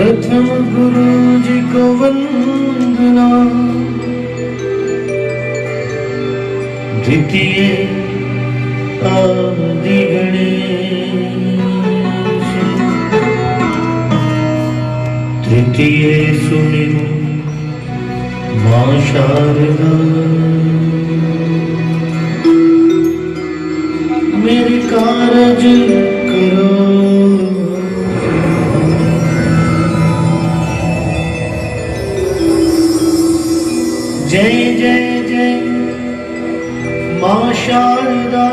प्रथम गुरु जी को वंदना, द्वितीय आदि गणेश, तृतीय सुमिरु मां शारदा, मेरे कारज करो। जय जय जय मां शारदा,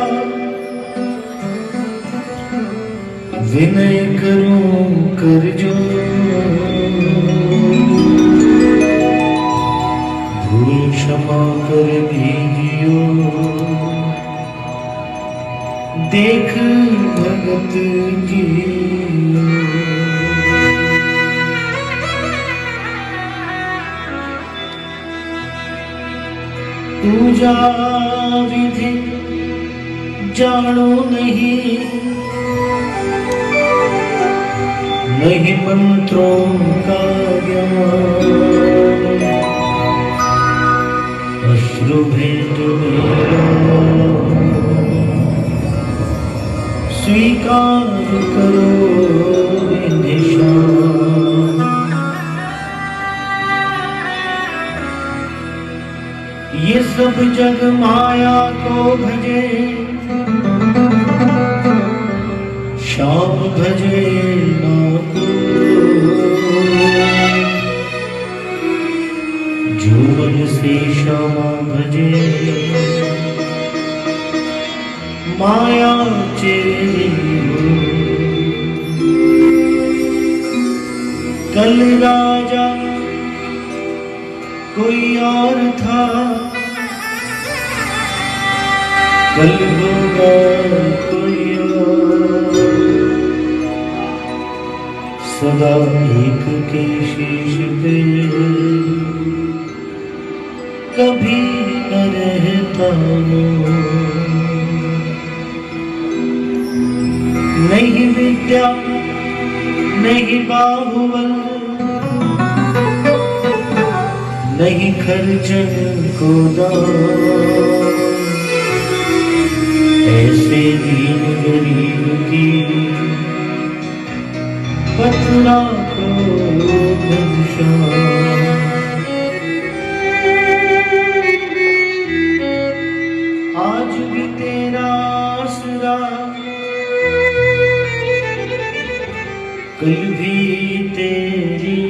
विनय करूं कर जो, भूल क्षमा कर दीजियो, देख भगत की। पूजा विधि जानो नहीं, नहीं मंत्रों का ज्ञान, अश्रु भेंट मेरा स्वीकार करो निशान। ये सब जग माया को भजे, श्याम भजे ना को, जो मन से श्यामा भजे, माया चेरी हो। कल राजा कोई और था, कल होगा कोई और, सदा एक के शीश पे कभी न रहता हूँ। नहीं विद्या नहीं बाहुबल, नहीं खर्चन को दान, ऐसे दीन गरीब की पतला को घनश्याम। आज भी तेरा आसरा, कल भी तेरी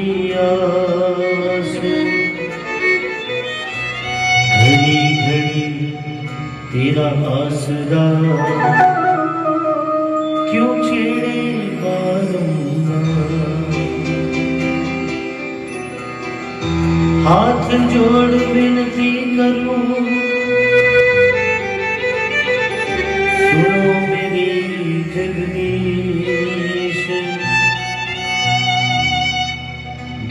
आस, घड़ी घड़ी तेरा आसरा, क्यों छेड़े बारंबार। हाथ जोड़ विनती करूं, सुनो मेरी जगदीश,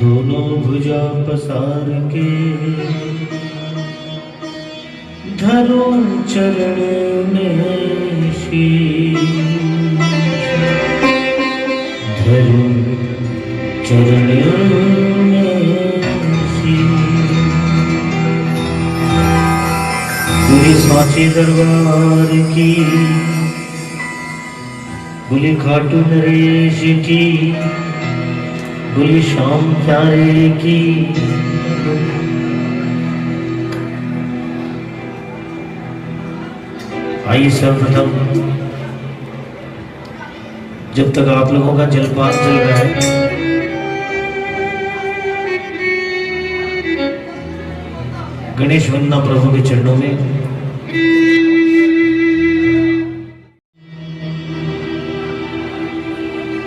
दोनों भुजा पसार के धरो चरण में शीश, धरो चरण में शीश। पूरी सांची दरबार की, बोले खाटू नरेश की, बोले श्याम प्यारे की। आइए सर्वप्रथम, जब तक आप लोगों का जलपान चल रहा है, गणेश वंदना प्रभु के चरणों में।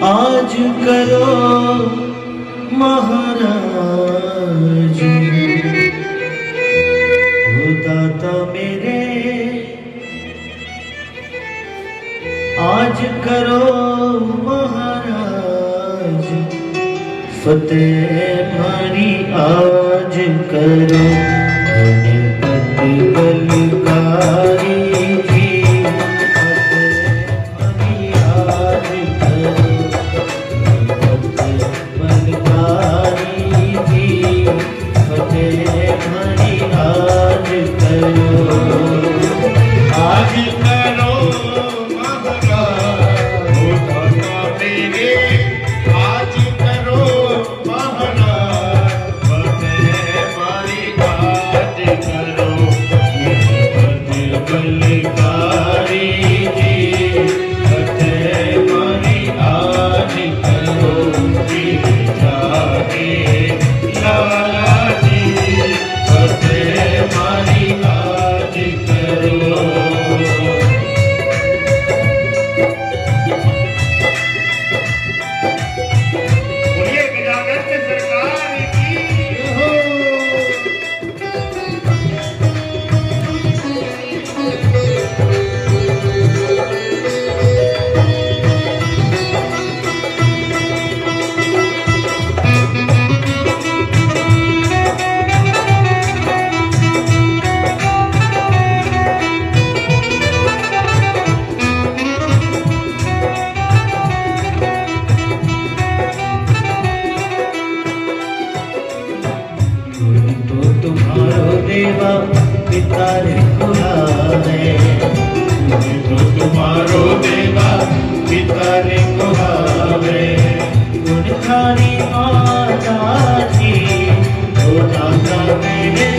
आज करो महाराज हो दाता मेरे, आज करो महाराज फतेह हमारी आज करो। गणपति बलकारी जी फतेह हमारी आज करो। गणपति बलकारी करे कुहावे गुण थारी माता जी ओ दाता मेरे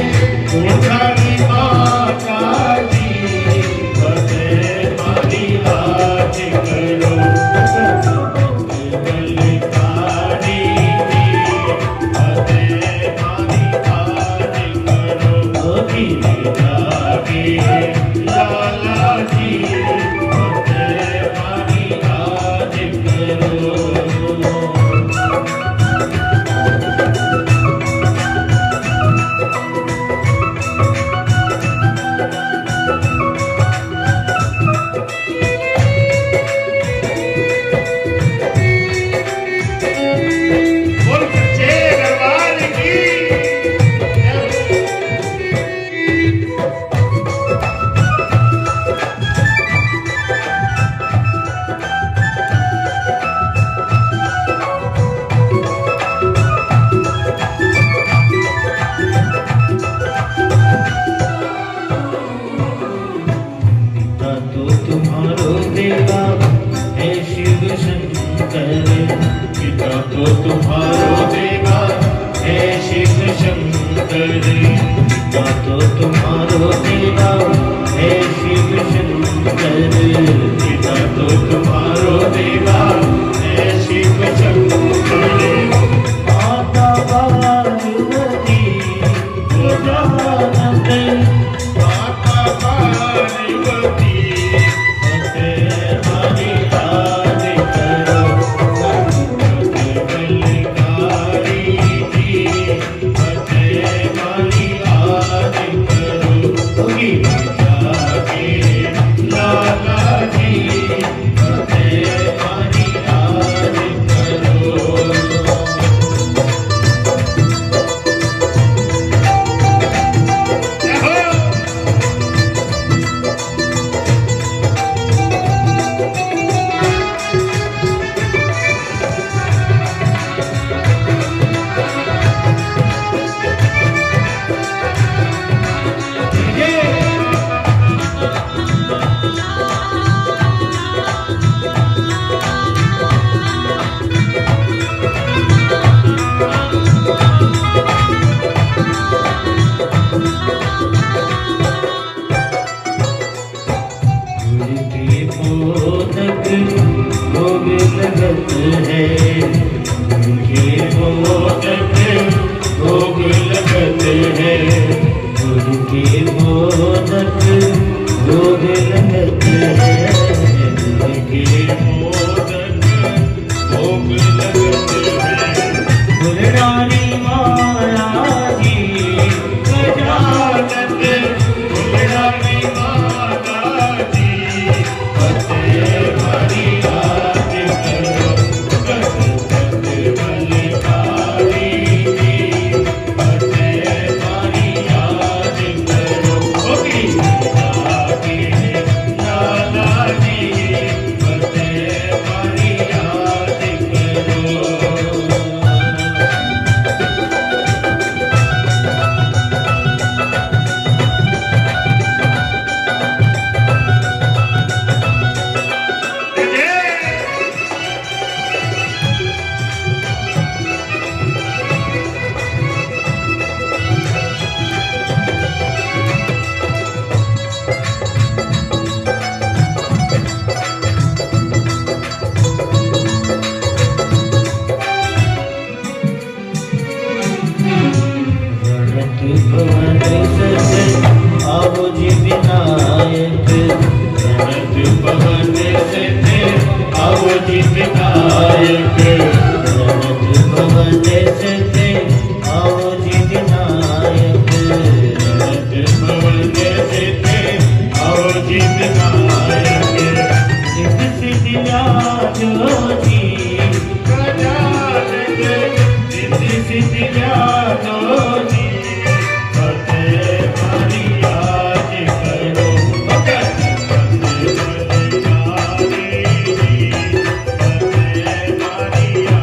गुण थारी माता जी फतेह मारी आज करो बलिहारी जी फतेह मारी आज करो धीरे जागे लाला जी फतेह मारी आज करो। तुम्हारो देवा है शिव शंकर पिता तो तुम्हारो देवा है शिव शंकर पिता तो तुम्हारो देवा है शिव शंकर पिता तो तुम्हारो देवा है शिव शंकर माता पार्वती जानत माता पार्वती भोग लगत है उनके मोदक भोग लगत है उनके मोदक भोग लगत है उनके मोदक भोग लगत है गुलरानी माया जी गजानन गुलरानी माता जी फतेह मारी आज करो बलिहारी जी फतेह मारी आज करो जागे लाला जी फतेह मारी आज करो। भवन सत आओ जी विनायक गणत भवन सत आओ जी विनायक गणत भवन सत आओ जी विनायक गणत भवन सत आओ जी विनायक सिद्ध सिद्धिया जो जी गजानन सिद्ध सिद्धिया जो जी Maria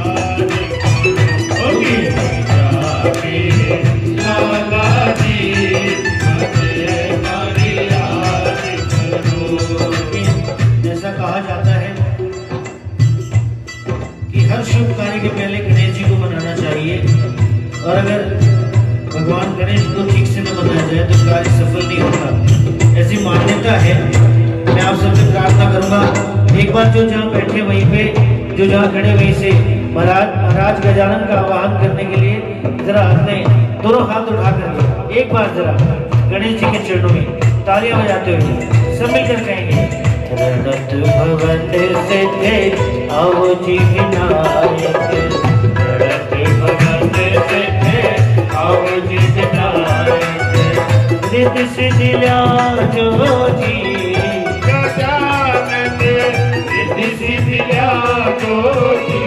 हर शुभ कार्य के पहले गणेश जी को मनाना चाहिए, और अगर भगवान गणेश को ठीक से न मनाया जाए तो कार्य सफल नहीं होता, ऐसी मान्यता है। मैं आप सबसे प्रार्थना करूंगा, एक बार जो जहाँ बैठे वहीं पे, जो जहाँ खड़े वहीं से महाराज गजानन का आवाहन करने के लिए जरा अपने दोनों हाथ उठा कर एक बार जरा गणेश जी के चरणों में तालियां बजाते हुए सब मिलकर कहेंगे, रणत भवन से थे आओ जी विनायक, रणत भवन से थे आओ जी विनायक, रिद्धि सिद्धि ल्याजो जी गजानन, रिद्धि सिद्धि ल्याजो जी,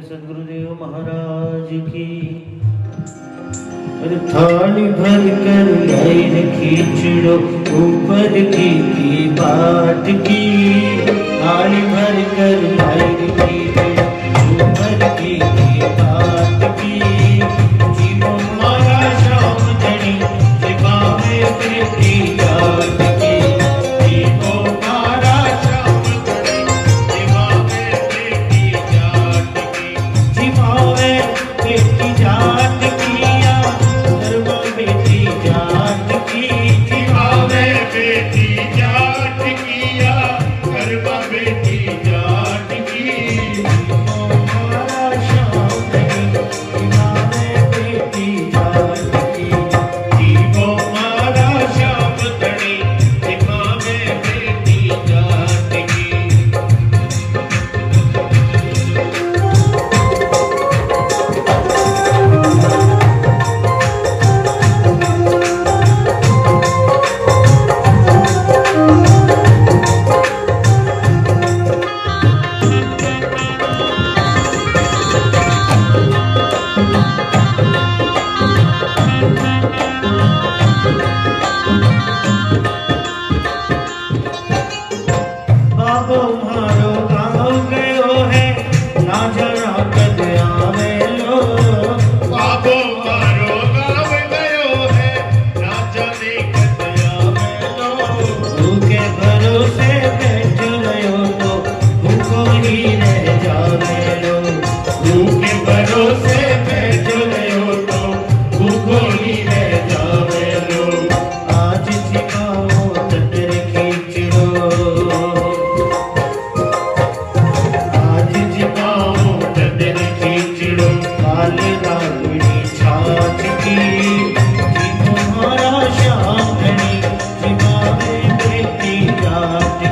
सदगुरुदेव महाराज की। थाली भर कर लाइन खींचड़ो ऊपर की बात की, थाली भर कर लाइन खींचड़ो ऊपर की बात की, जीवो मारा शाम धनी जिबा में प्रीति जात की, जीवो मारा शाम धनी जिबा में प्रीति जात की, जिबा में प्रीति जात किया धर्म बेटी जात की, जिबा में बेटी जात किया धर्म बेटी जात की, जीवो मारा शाम धनी जिबा में प्रीति जात की, जीवो मारा शाम धनी जिबा में प्रीति जात की। बाबो मारो गाँव गयो है ना जरा कद आवे लो, बाबो मारो गाँव गयो है ना जाने कद आवे लो, भूखे भरोसे बैठ रहो तो भूखो ही रह जावे लो, भूखे भरोसे बैठ रहो तो भूखो ही रह जावे लो, आज सिखाओ तंत्र खींचो, आज जिबाओ तंत्र खींचो, काल रावणी छाछ की, जी तुम्हारा श्याम धनी जिबा में प्रीति जात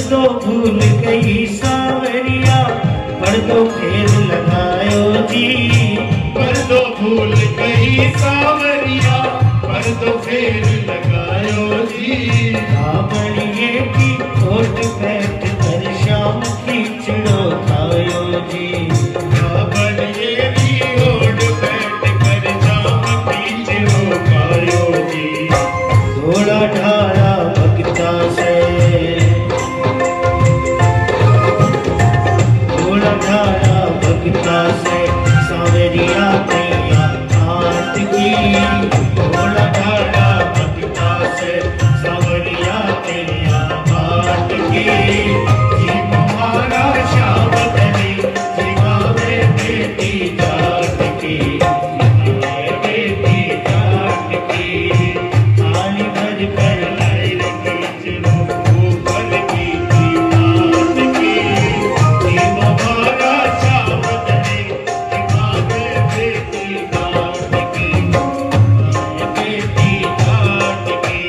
तो भूल गई सावरिया, पर तो फेर लगायो जी। पर तो भूल गई सावरिया, पर तो फेर लगायो जी। कावड़िए की ओट बैठ कर शाम खींचड़ो खायो जी। कावड़िए की ओट बैठ कर शाम खींचड़ो खायो जी। थोड़ा ढाया भक्ता से, थोड़ा ढाया भक्ता से सावरिया कैया हाथ की। थोड़ा ढाया भक्ता से सावरिया कैया हाथ की। जी तुम्हारा श्याम धनी जिगावे बेटी जाट की, जिगावे बेटी जाट की। थाली भर कर लाई खींचड़ो ऊपर की बात की। जी तुम्हारा श्याम धनी जिगावे बेटी जाट की, बेटी जाट की।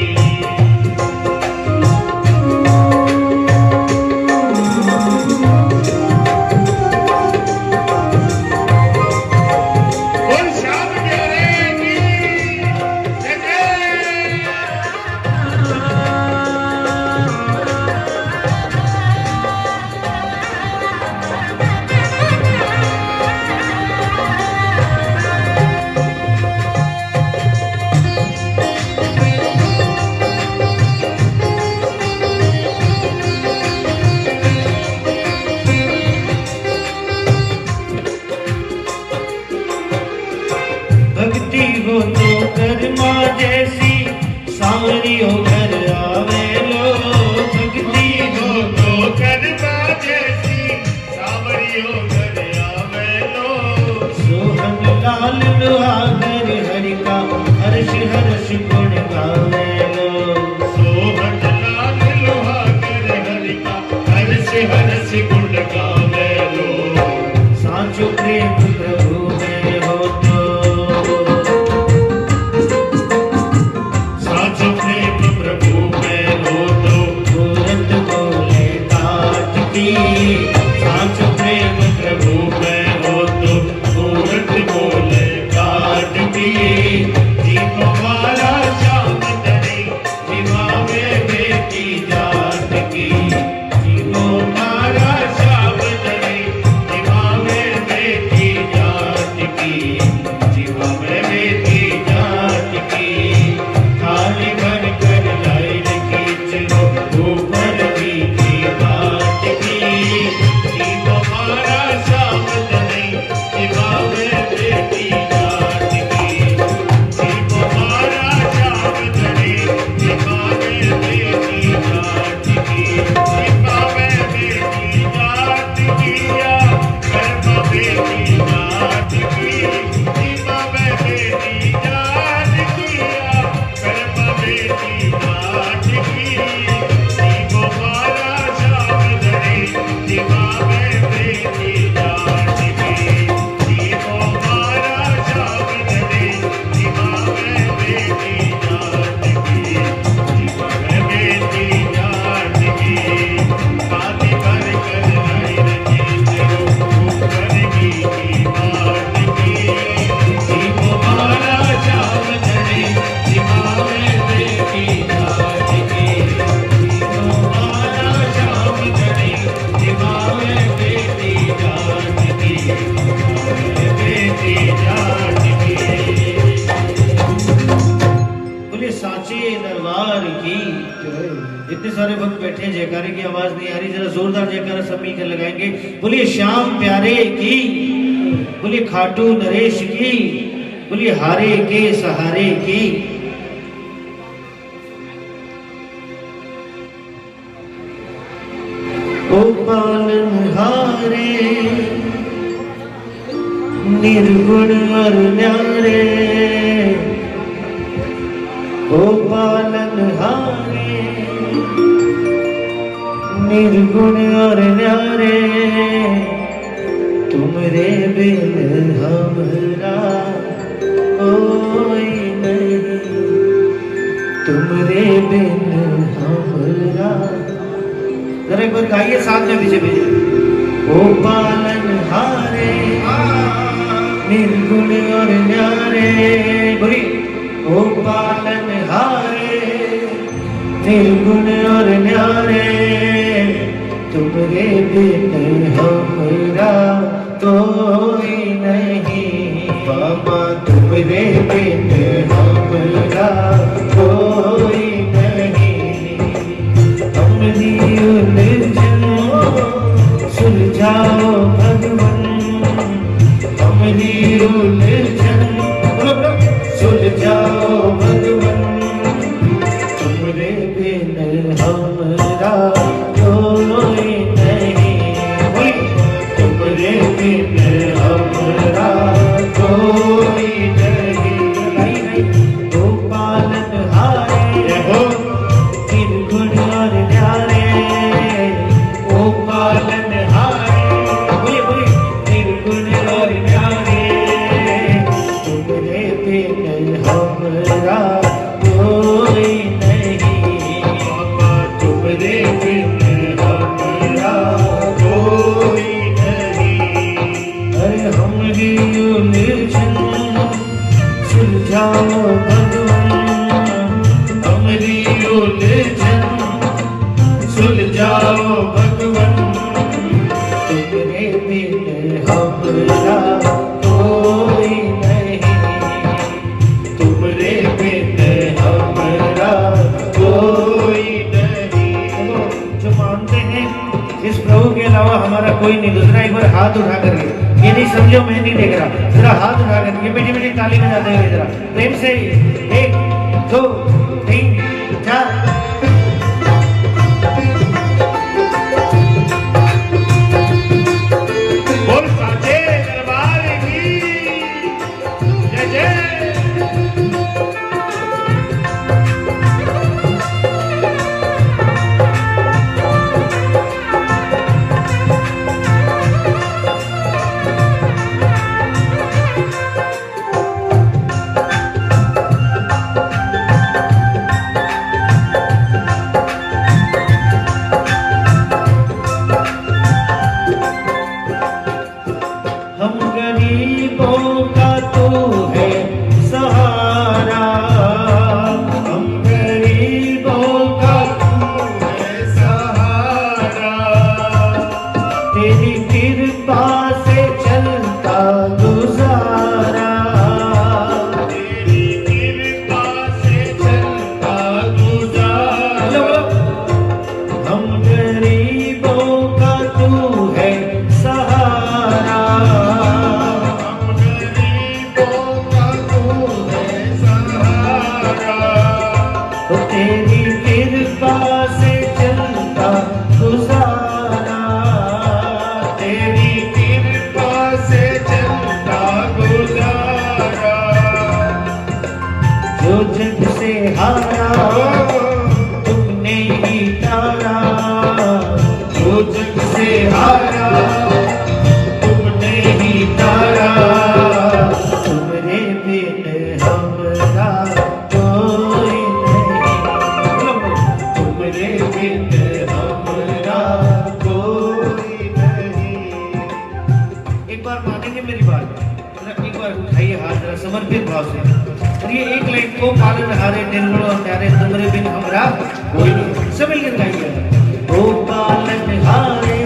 और श्याम प्यारे की जय जय। भक्ति हो तो कर्मा जैसी सांवरियो घर आवे लो। भक्ति हो तो करना जैसी सावरियों घर आवे लो। सोहन लाल लुहागर हरि का हर्ष हर्ष गुण गावे लो। सोहन लाल लोहागर हरि का हर्ष हर्ष गुण गावे लो। साचो प्रेम प्रभु में हो तो, साचो प्रेम प्रभु में हो तो तुरंत बोले काट की। साचो प्रेम प्रभु में हो तो तुरंत बोले काट की। जी तुम्हारा श्याम धनी जिगावे बेटी जाट की। जी तुम्हारा श्याम धनी जिगावे बेटी जाट की, जिगावे बेटी जाट की। थाली भर कर लाइन खींचो ऊपर की बात की। जी तुम्हारा श्याम धनी जिगावे बेटी जाट की। जी तुम्हारा श्याम धनी जिगावे बेटी जाट की। जिगावे बेटी जाट की या कर्म बेटी जाट की। जिगावे बेटी जाट की या कर्म बेटी जाट की। जी तुम्हारा श्याम धनी जिगावे बेटी जाट की। जी तुम्हारा श्याम धनी जिगावे बेटी जाट की, जिगावे बेटी जाट की। पानी भर कर लाइन खींचो ऊपर की बात की। जी तुम्हारा श्याम धनी जिगावे बेटी जाट की। जी तुम्हारा श्याम धनी जिगावे बेटी जाट की, जिगावे बेटी जाट की। बोले साचे दरबार की। इतने सारे भक्त बैठे हैं, जयकारे की आवाज नहीं आ रही, जरा जोरदार जयकारा सब मिलकर लगाएंगे। बोलिए श्याम प्यारे की, बोलिए खाटू नरेश की, बोलिए हारे के सहारे की। ओ पालनहारे निर्गुण और न्यारे, ओ पालनहारे निर्गुण और न्यारे, तुमरे बिन हमरा कोई नहीं, तुमरे बिन हमरा जरा एक बार गाइए साथ में पीछे पीछे। ओ पालन हारे निर्गुण और न्यारे, बोलिए। ओ पालन हारे निर्गुण और न्यारे, तुमरे बिन हमरा कोई नहीं बाबा, तुमरे बिन हमरा कोई नहीं। हमरी उलझन सुलझाओ भगवन, हमरी उलझन सुलझाओ भगवन, तुमरे बिन हमरा कोई नहीं, तुमरे बिन हमरा कोई नहीं। ओ पालन हारे निर्गुण और न्यारे, ओ पालन हारे, बोलिए बोलिए, निर्गुण और न्यारे, तुमरे बिन हमरा कोई नहीं बाबा, तुमरे बिन हमरा कोई नहीं। अरे हमरी उलझन सुलझाओ भगवन, हमरी उलझन सुलझाओ भगवन, तुमरे बिन हमरा कोई नहीं, तुमरे बिन हमरा कोई नहीं। जो मानते हैं इस प्रभु के अलावा हमारा कोई नहीं, दूसरा एक बार हाथ उठा करके, ये नहीं समझो मैं नहीं देख रहा, जरा हाथ उठा करके मीठी मीठी ताली बजाते हुए जरा प्रेम से 1 2 3 4। बोल साचे दरबार की जय जय। हम गरीबों का तू है सहारा, हम गरीबों का तू है सहारा, तेरी कृपा से चलता गुजारा, तेरी कृपा से चलता गुजारा। हम गरीबों का तू है सहारा, हम गरीबों का तू है सहारा, तो तेरी कृपा से चलता गुजारा, तेरी कृपा से चलता गुजारा। जो जग से हारा तुमने ही तारा, जो जग से हारा तुमने ही तारा, तुमरे बिन हमरा कोई नहीं, तुमरे बिन हमरा कोई नहीं। एक बार मानेंगे मेरी बात, जरा एक बार उठाइए हाथ जरा समर्पित भाव से, और ये एक लाइन को पालन हारे निर्गुण और न्यारे, तुमरे बिन हमरा कोई नहीं, सब मिलकर गाइए। ओ पालन हारे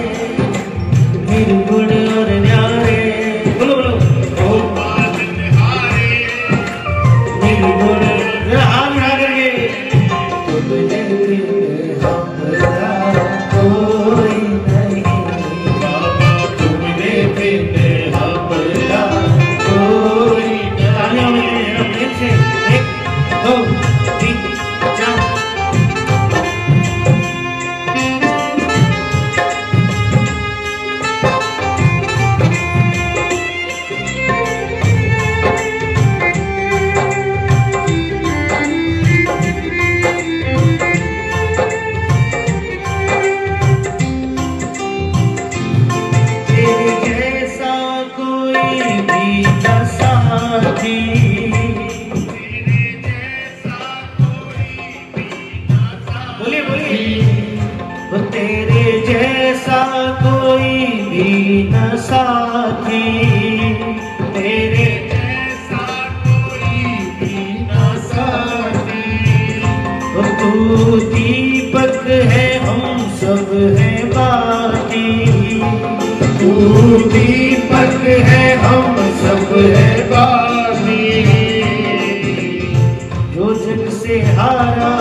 निर्गुण और न्यारे, बोलो बोलो। ओ पालन हारे निर्गुण, जरा हाथ उठा करके, तुमरे बिन हमरा कोई नहीं बाबा, तुमरे बिन हमरा कोई तालियां नहीं। बजाइए प्रेम से। 1 2 3 4। बोलिए बोलिए, वो तेरे साथी तेरे ऐसा कोई भी ना साथी तू दीपक है हम सब है बाती तू दीपक है हम सब है बाती जो जग से हारा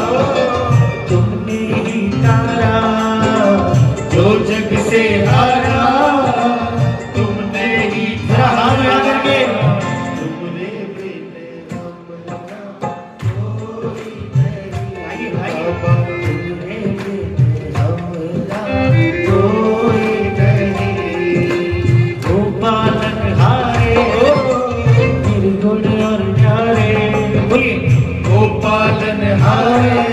तुमने ही तारा जो जग से हारा तुमने ही जरा हाथ मिला करके तुमने बिन आइए, आइए। तुमने कोई नहीं गोपालन हारे निर्गुण और न्यारे बोलिए गोपालन हारे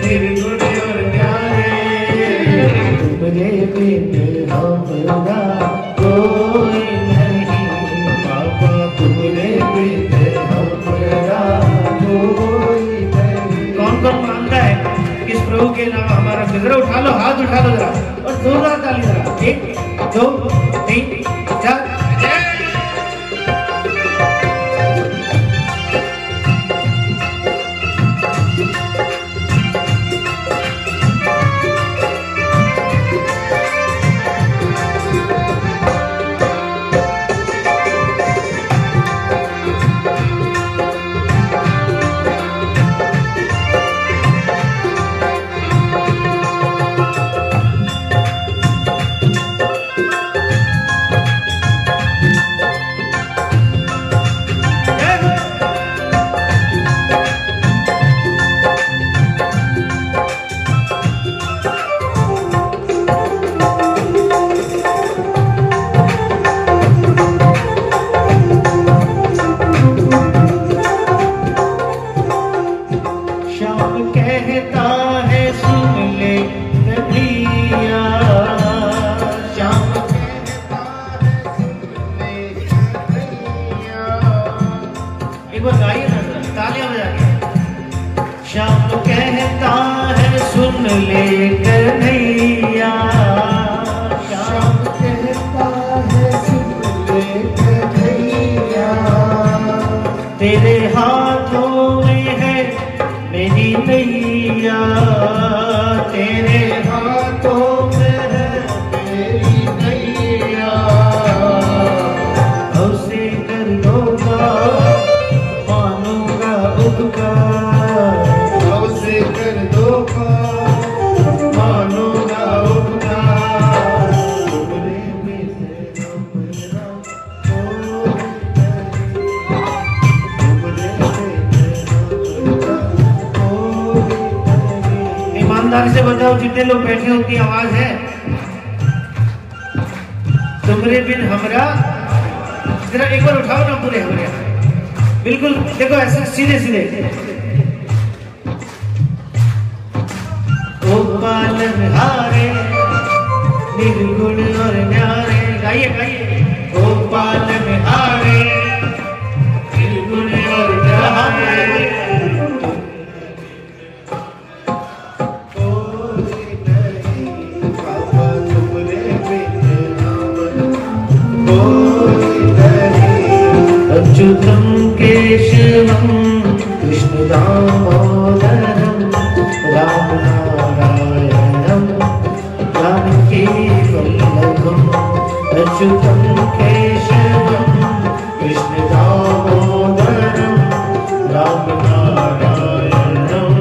निर्गुण और न्यारे तुमरे बिन हमरा कोई नहीं बाबा तुमने बिन हमरा कोई नहीं कौन कौन मानता है किस प्रभु के नाम हमारा जरा उठा लो हाथ उठा लो जरा और जोरदार ताली जरा 1 2 3 4 श्याम कहता है सुन ले कन्हैया श्याम एक बार गाइए ना जरा, तालियां बजा के श्याम कहता है सुन ले कन्हैया श्याम कहता है सुन ले कन्हैया तेरे हाथों में है मेरी नैया तेरे हाथों में है मेरी नैया उसे कर दूंगा मानूंगा उपकार उसे कर दो मानूंगा उपकार तुमने बिन हमरा ईमानदारी से बताओ जितने लोग बैठे हो उनकी आवाज है तुमरे बिन हमरा जरा एक बार उठाओ ना पूरे हमरे बिल्कुल देखो ऐसे सीधे सीधे ओ पालन हारे निर्गुण और न्यारे गाइए गाइए ओ पालन हारे निर्गुण और न्यारे कोई नहीं बाबा तुमने बिन हमरा कोई नहीं अच्युतं केशवं कृष्ण दामोदरं राम नारायणं जानकी वल्लभम् अच्युतं केशवं कृष्ण दामोदरं राम नारायणं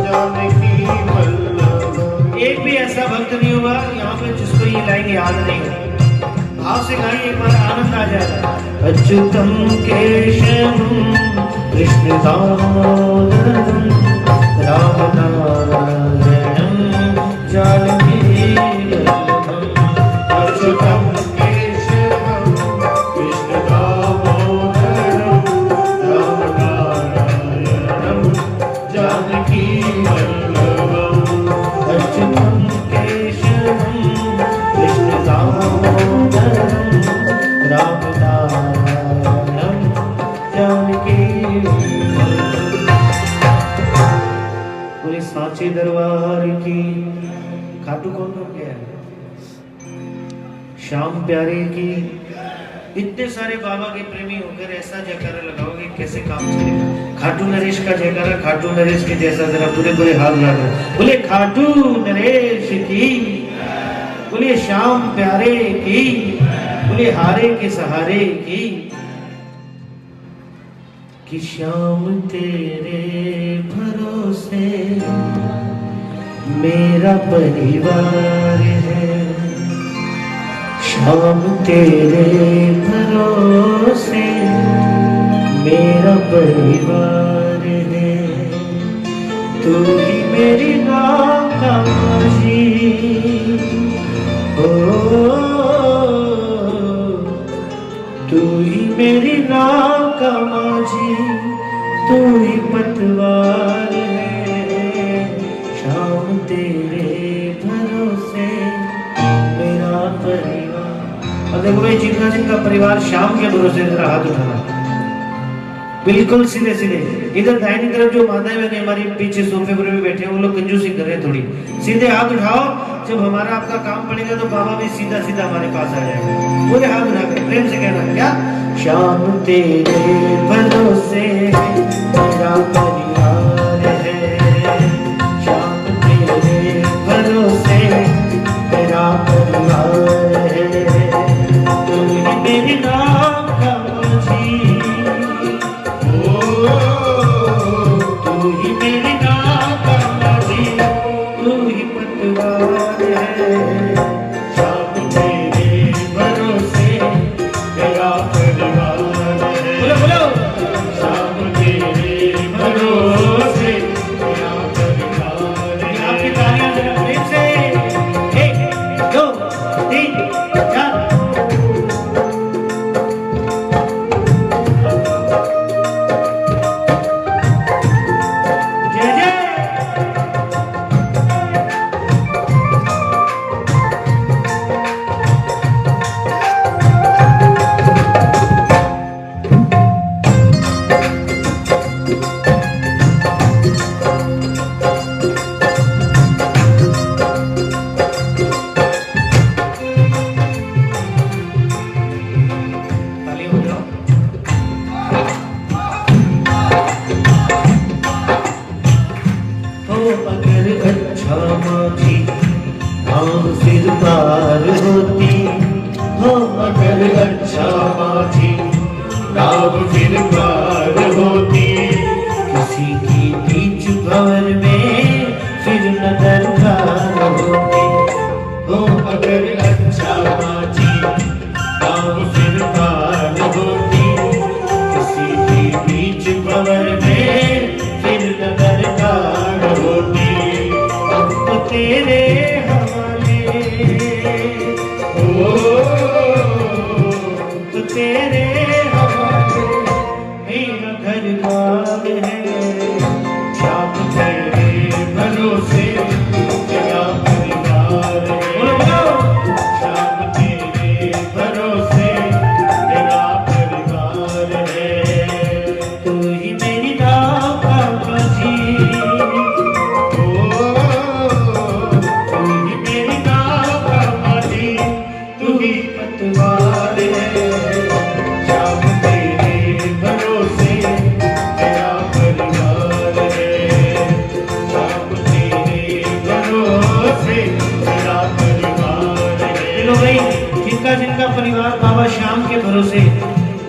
जानकी वल्लभ एक भी ऐसा भक्त नहीं होगा यहाँ पे जिसको ये लाइन याद नहीं हो भाव से गाइए एक बार आनंद आ जाएगा अच्युतं केशवं कृष्ण दामोदरं राम नारायणं जानकी वल्लभम् अच्युतं केशवं कृष्ण दामोदरं राम नारायणं जानकी वल्लभम् अच्युतं केशवं कृष्ण दामोदरं राम नारायणं जानकी पूरे सांचे दरबार की खाटू कौन हो गया श्याम प्यारे की इतने सारे बाबा के प्रेमी होकर ऐसा जयकारा लगाओगे कैसे काम चलेगा। खाटू नरेश का जयकारा खाटू नरेश के जैसा जरा पूरे पूरे हाथ लगा बोले खाटू नरेश की, बोले श्याम प्यारे की, बोले हारे के सहारे की। कि श्याम तेरे भरोसे मेरा परिवार है, श्याम तेरे भरोसे मेरा परिवार है। तू ही मेरी नाव का माझी, ओ तू ही मेरी नाव का माझी, तू ही पतवार है। शाम तेरे भरोसे मेरा परिवार। और देखो भाई जिनका जिनका परिवार शाम के भरोसे जरा हाथ उठाना, बिल्कुल सीधे सीधे। इधर दाहिनी तरफ जो माताएं बहनें हमारी पीछे सोफे पर भी बैठे हैं वो लोग कंजूसी कर रहे हैं थोड़ी, सीधे हाथ उठाओ। जब हमारा आपका काम पड़ेगा तो बाबा भी सीधा सीधा हमारे पास आ जाएगा। पूरे हाथ उठाकर प्रेम से कहना क्या, शाम तेरे भरोसे मेरा परिवार है, शाम तेरे भरोसे मेरा परिवार है। तू ही मेरी नाव का माझी, तू ही मेरी नाव का माझी, तू ही पतवार है। शाम तेरे भरोसे मेरा परिवार है, बोलो बोलो। शाम तेरे भरोसे मेरा परिवार है। आपकी तालियां जरा प्रेम से, 1 2 3 4।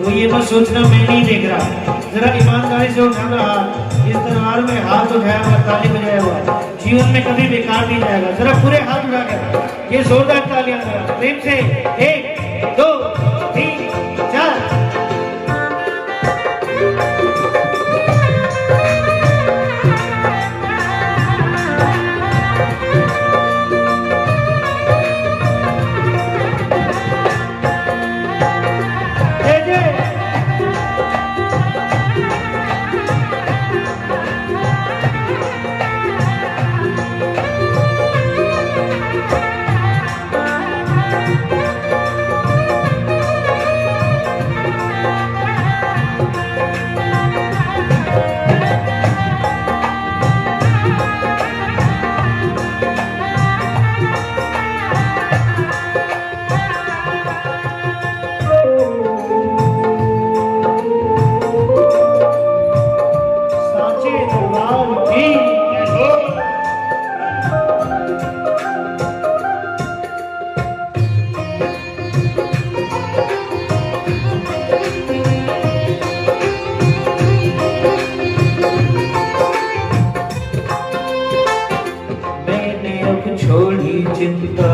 वो ये मत सोचना मैं नहीं देख रहा, जरा ईमानदारी से उठाना हाथ। इस दरबार में हाथ उठाया हुआ, ताली बजाया हुआ जीवन में कभी बेकार नहीं जाएगा। जरा पूरे हाथ उठा कर ये जोरदार तालियां करा प्रेम से, 1 2 3 4। सच्चे दरबार की जय हो। मैंने अब छोड़ी चिंता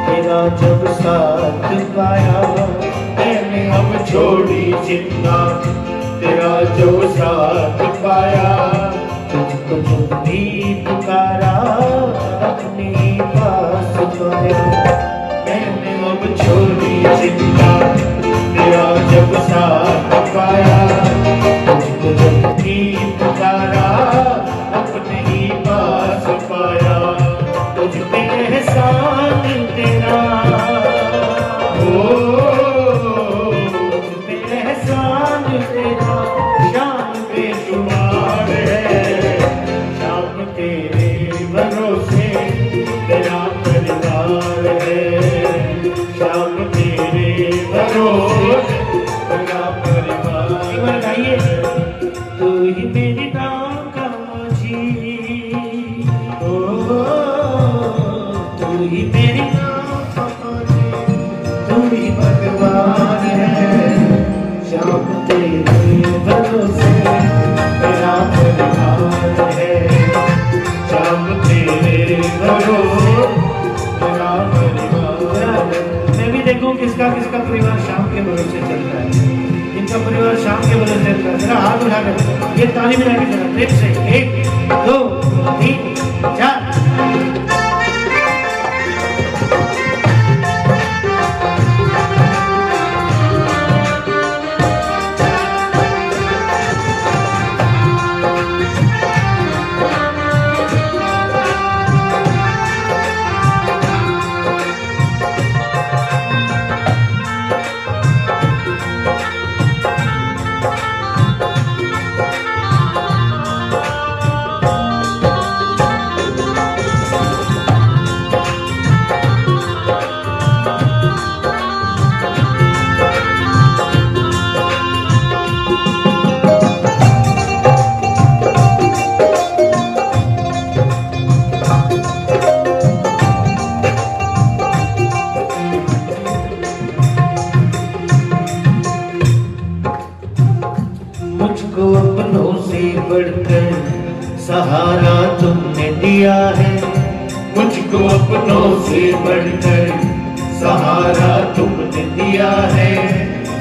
तेरा जब साथ पाया, मैंने अब छोड़ी चिंता तेरा जो साथ पाया, तुझको जब भी पुकारा अपने पास पाया। मैंने अब छोड़ी चिंता तेरा जब साथ पाया, तुझको जब भी पुकारा अपने ही पास पाया। तुझ पे एहसान तेरा, ओ तुझ पे एहसान तेरा शान बेशुमार है। शाम तेरे भरोसे तेरा परिवार है, शाम तेरे भरोसे तेरा परिवार एक बार गाइए। तू ही मेरी नाव का माझी, ओ तू ही मेरी नाव का माझी, तू ही भगवान है। शाम तेरे भरोसे तेरा परिवार है, शाम तेरे भरोसे तेरा परिवार है। मैं भी देखूं किसका किसका परिवार शाम के भरोसे चलता है। जिनका परिवार शाम के भरोसे चलता है जरा हाथ उठाकर ये ताली मिला के जरा प्रेम से 1 2 3 4। मुझको अपनों से बढ़कर सहारा तुमने दिया है, मुझको अपनों से बढ़कर सहारा तुमने दिया है,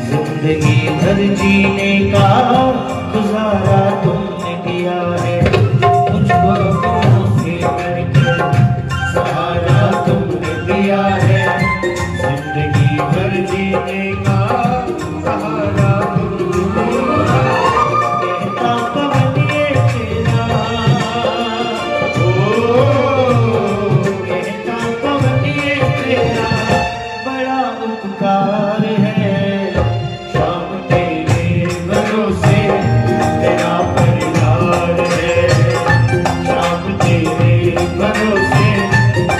जिंदगी भर जीने का गुजारा तुमने दिया है। मुझको अपनों से बढ़कर सहारा तुमने दिया है, जिंदगी भर जीने का सहारा तुमने दिया है। कहता पवन ये तेरा, ओ कहता पवन ये तेरा बड़ा उपकार है। शाम तेरे भरोसे तेरा परिवार है, शाम तेरे भरोसे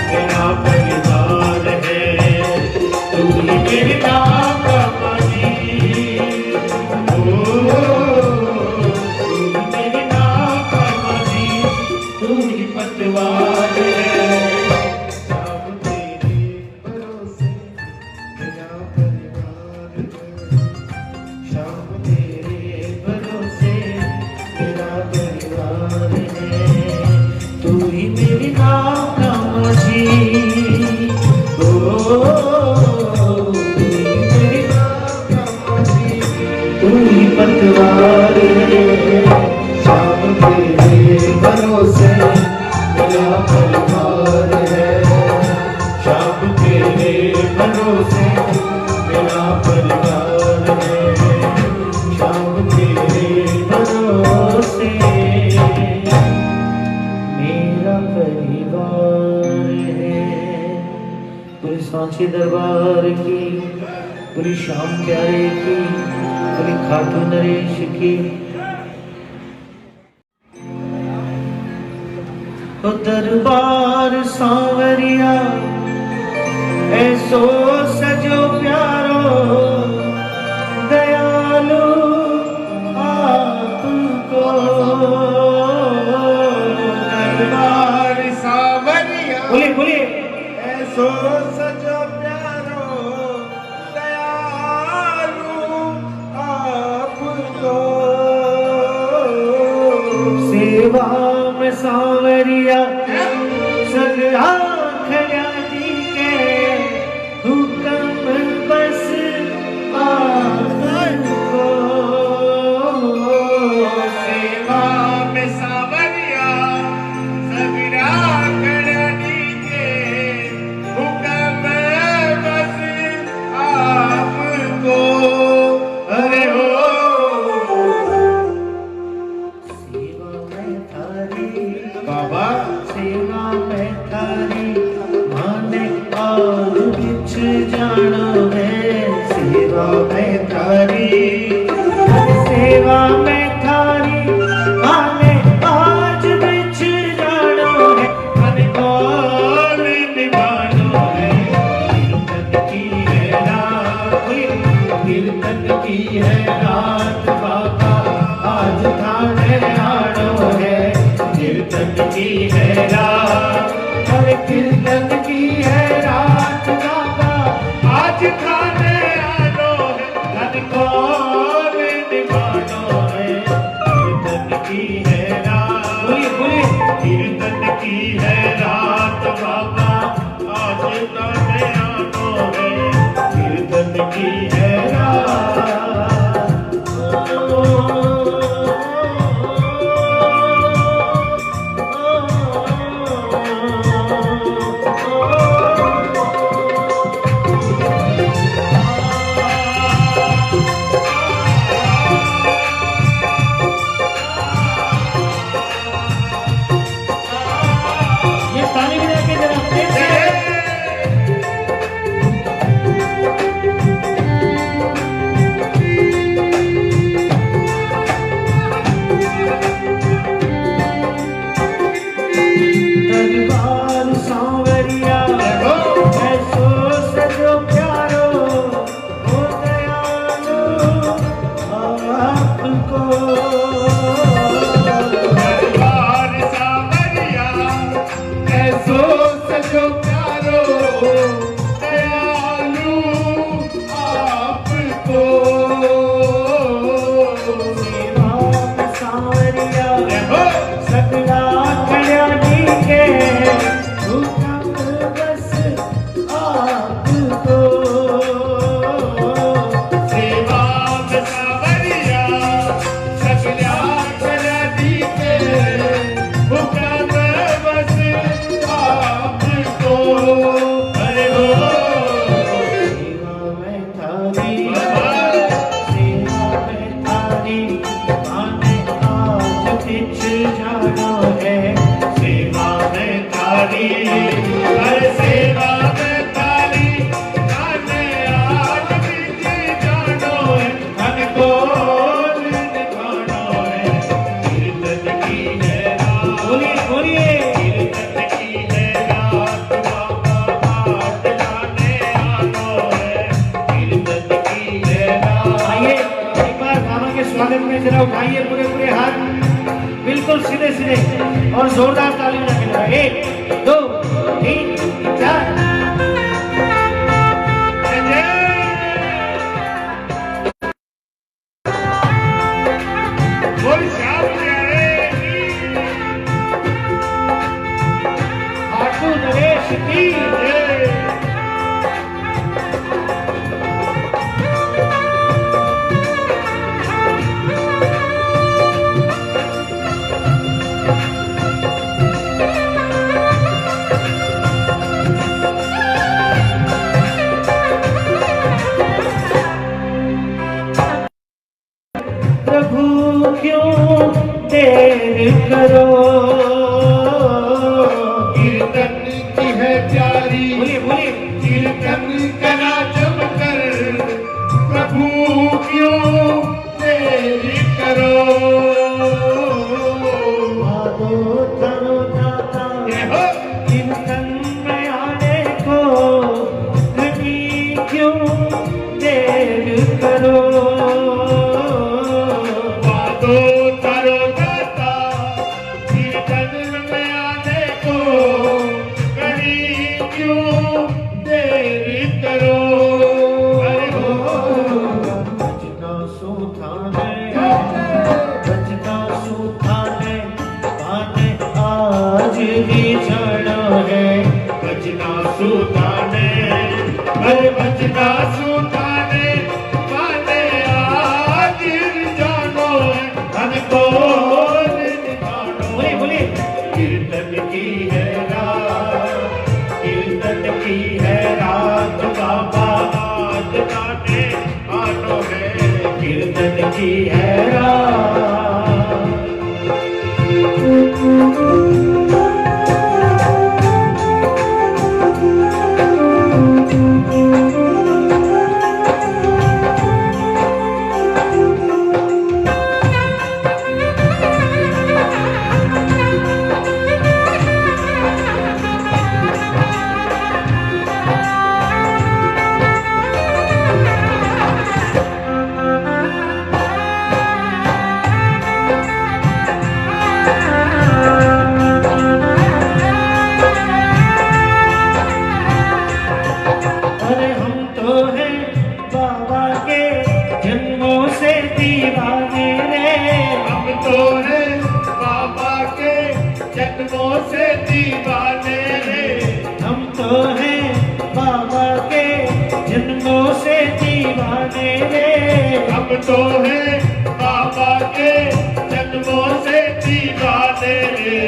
तेरा परिवार है। तू ही मेरी नाव का माझी, ओ तू ही मेरी नाव का माझी, तू ही पतवार है। शाम तेरे भरोसे तेरा परिवार है, शाम तेरे भरोसे तेरा परिवार है। तू ही मेरी नाव का माझी, ओ तू ही मेरी नाव का माझी, तू ही पतवार है। शाम तेरे भरोसे तेरा परिवार है, शाम तेरे भरोसे तेरा परिवार है, शाम तेरे भरोसे मेरा परिवार है। पूरी सांची दरबार की, पूरी श्याम प्यारे की, पूरी खाटू नरेश की। तो दरबार सांवरिया ऐसो सजो प्यारो, दयालु आपको ऐसो सजो प्यारो दयालु आपको सेवा में सांवरिया सगड़ा खड़ा दी के हुक्म बस आपको सेवा में सावरिया सगड़ा खड़ा दीके हुक्म बस आपको अरे हो सेवा में थारी बाबा सेवा में थारी माने और बिछ जानो है सेवा में थारी सेवा में थारी माने आज बिछ जानो है मन और निभानो है कीर्तन की है रात कीर्तन की है रात बाबा आज थाने आनो है कीर्तन की है रात हर कीर्तन की है रात बाबा आज खाने आनो है धन को निभानो है कीर्तन की है रात बोलिए बोलिए कीर्तन की है रात बाबा आज ताने आनो है कीर्तन की है ये ताली बजा के जरा प्रेम से दरबार सांवरिया ऐसो सजो प्यारो हो दयालु आपको दरबार सावरिया ऐसो सजो प्यारो दयालु आपको सेवा में सांवरिया सगड़ा खड़ा दी के हुक्म बस आपको सेवा में सावरिया सगड़ा खड़ा दीके हुक्म बस आपको अरे हो सेवा में थारी सेवा में थारी माने आज बिछ जानो है सेवा में तारी हर सेवा में तारी गाने आज बीते जानो है धन को निभानो है कीर्तन की है रात बोलिए बोलिए कीर्तन की है रात बाबा आज गाने आनो है कीर्तन की है रात आइए एक बार बाबा के स्वागत में जरा उठाइए पूरे पूरे हाथ बिल्कुल सीधे सीधे और जोरदार ताली बजा के जरा 1 2 3 4 बोल श्याम प्यारे की आटू नरेश की जय। प्रभु क्यों देर करो कीर्तन की है प्यारी बोलिए बोलिए कीर्तन करा जब कर प्रभु क्यों देरी करो माधो धरो दाता ये हो कीर्तन में आने को घड़ी क्यों देर करो वादो तारो गाता कीर्तन में आने को करी क्यों ही जानो है बजना सुधाने अरे बजना सुधाने माने आज जानो है धन को निधानो बोलिए कीर्तन की है रात कीर्तन की है रात बाबा आज गाने आनो है कीर्तन की है रात अरे हम तो हैं बाबा के जन्मों से दीवाने रे हम तो हैं बाबा के जन्मों से दीवाने रे हम तो हैं बाबा के जन्मों से दीवाने रे हम तो हैं बाबा के जन्मों से दीवाने रे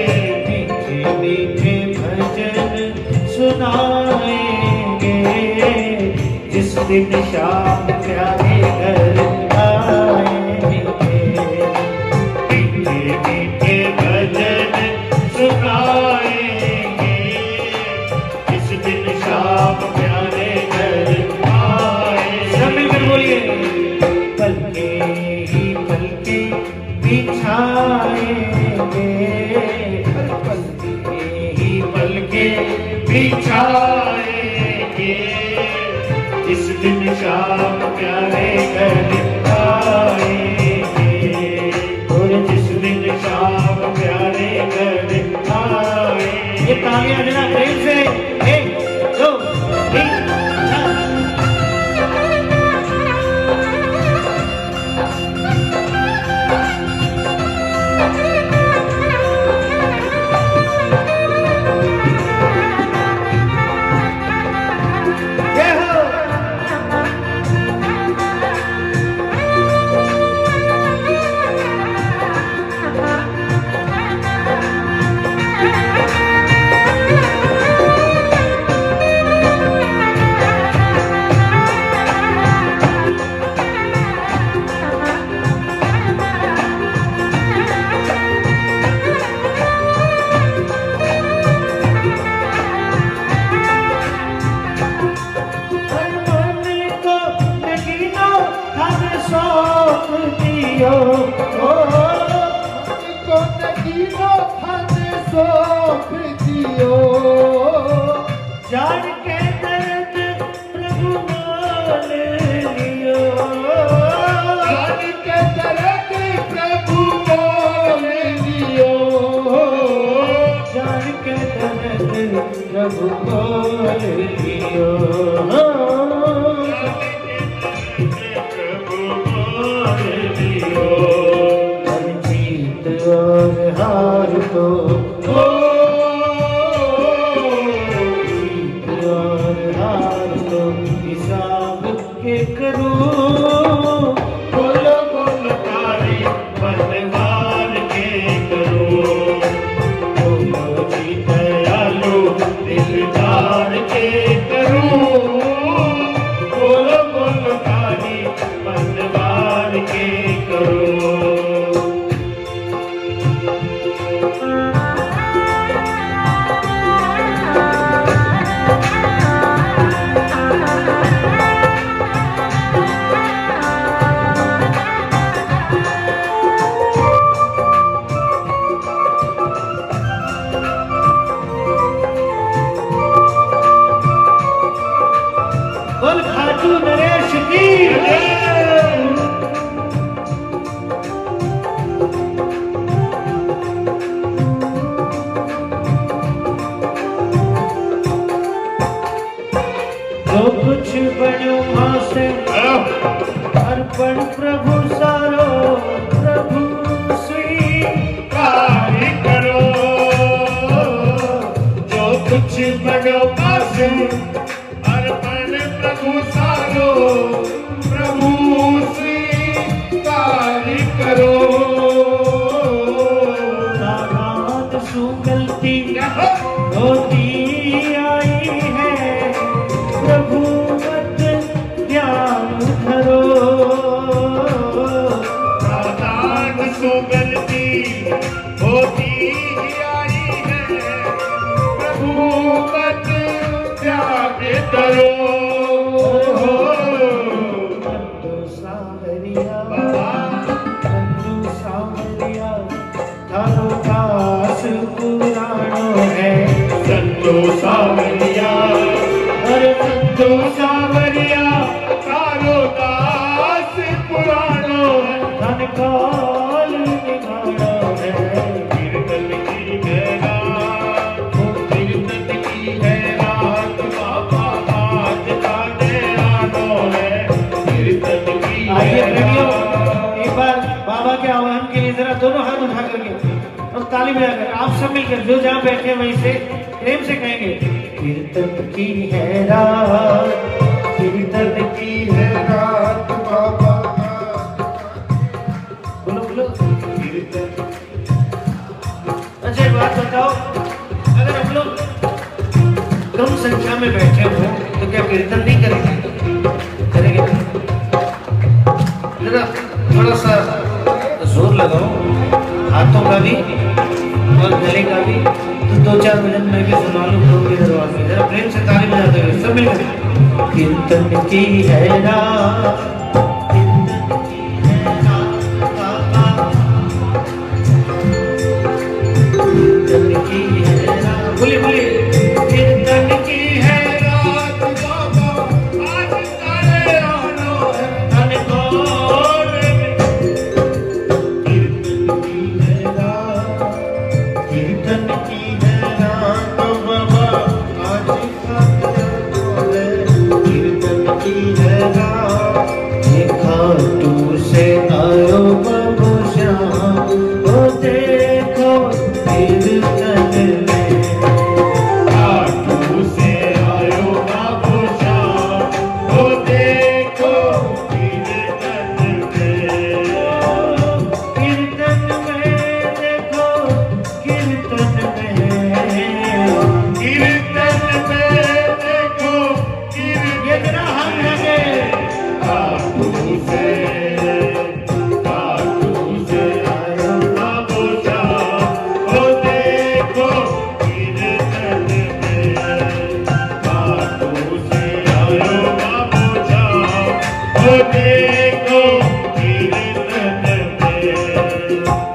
मीठे मीठे भजन सुनाएंगे जिस दिन शाम प्यारे घर आएंगे मीठे मीठे भजन सुनाएंगे इस दिन शाम प्यारे घर सब मिलकर आएंगे बोलिए पलके ही पलके बिछाएंगे पलके ही पलके बिछाएंगे इस दिन शाम प्यारे घर आएंगे और जिस दिन शाम प्यारे घर आएंगे ये तालियां जरा प्रेम से 1 2 3 जय हो जान के दर्द प्रभु मोल लियो जान के दर्द प्रभु मोल लियो जान के दर्द प्रभु मोल लियो प्रभु मोल लियो हर जीत और हार तो जीत और हार तो हिसाब के करूं बोलो बोलो तारी बनवार के करो बोलो जी दयालु दिलदार के करो बोलो बोलो तारी बनवार के करो बोल खाटू नरेश की जो कुछ बनो मां से अर्पण प्रभु सारो प्रभु स्वीकार कार्य करो हमसे गलती होती आई है, प्रभु मत ध्यान धरो। नादान सो गलती होती आई है, प्रभु मत त्याग करो। नंदू सांवरिया, बाबा नंदू सांवरिया, थारो दास पुराणो है। संतो सावरिया, अरे संतो सावरिया, तारो दास पुराणो है। धन काल निगाड़ो है। कीर्तन की है रात, कीर्तन की है रात, बाबा आज गाने आनो है। कीर्तन की आइए है प्रेमियों, रात। एक बार बाबा के आह्वान के लिए जरा दोनों हाथ उठा करके और ताली बजाकर आप सब मिलकर जो जहाँ बैठे हैं वहीं से प्रेम से कहेंगे, कीर्तन की है रात, कीर्तन की है रात बाबा। बोलो बोलो कीर्तन। अच्छा एक बात बताओ, अगर हम लोग कम संख्या में बैठे हो तो क्या कीर्तन नहीं करेंगे? करेंगे। जरा थोड़ा सा जोर लगाओ, हाथों का भी और गले का भी, तो दो चार भजन मैं भी सुना लूं प्रभु के दरबार में। जरा प्रेम से ताली बजाते हुए सब मिलकर, कीर्तन की है रात, कीर्तन की है रात बाबा, कीर्तन की है रात। बोलिए बोलिए, कीर्तन की है रात बाबा, आज गाने आनो है। धन कौन कीर्तन की है रात, कीर्तन की है रात बाबा, आज कीर्तन की है रात। ये खाटू से आयो बाबू श्याम, वो देखो कीर्तन में। खाटू से आयो बाबू श्याम, वो देखो कीर्तन में। कीर्तन में देखो, कीर्तन में, कीर्तन में देखो ये जरा हम लगे। खाटू से आयो बाबू श्याम, वो देखो कीर्तन में। खाटू से आयो बाबू श्याम, वो देखो कीर्तन में।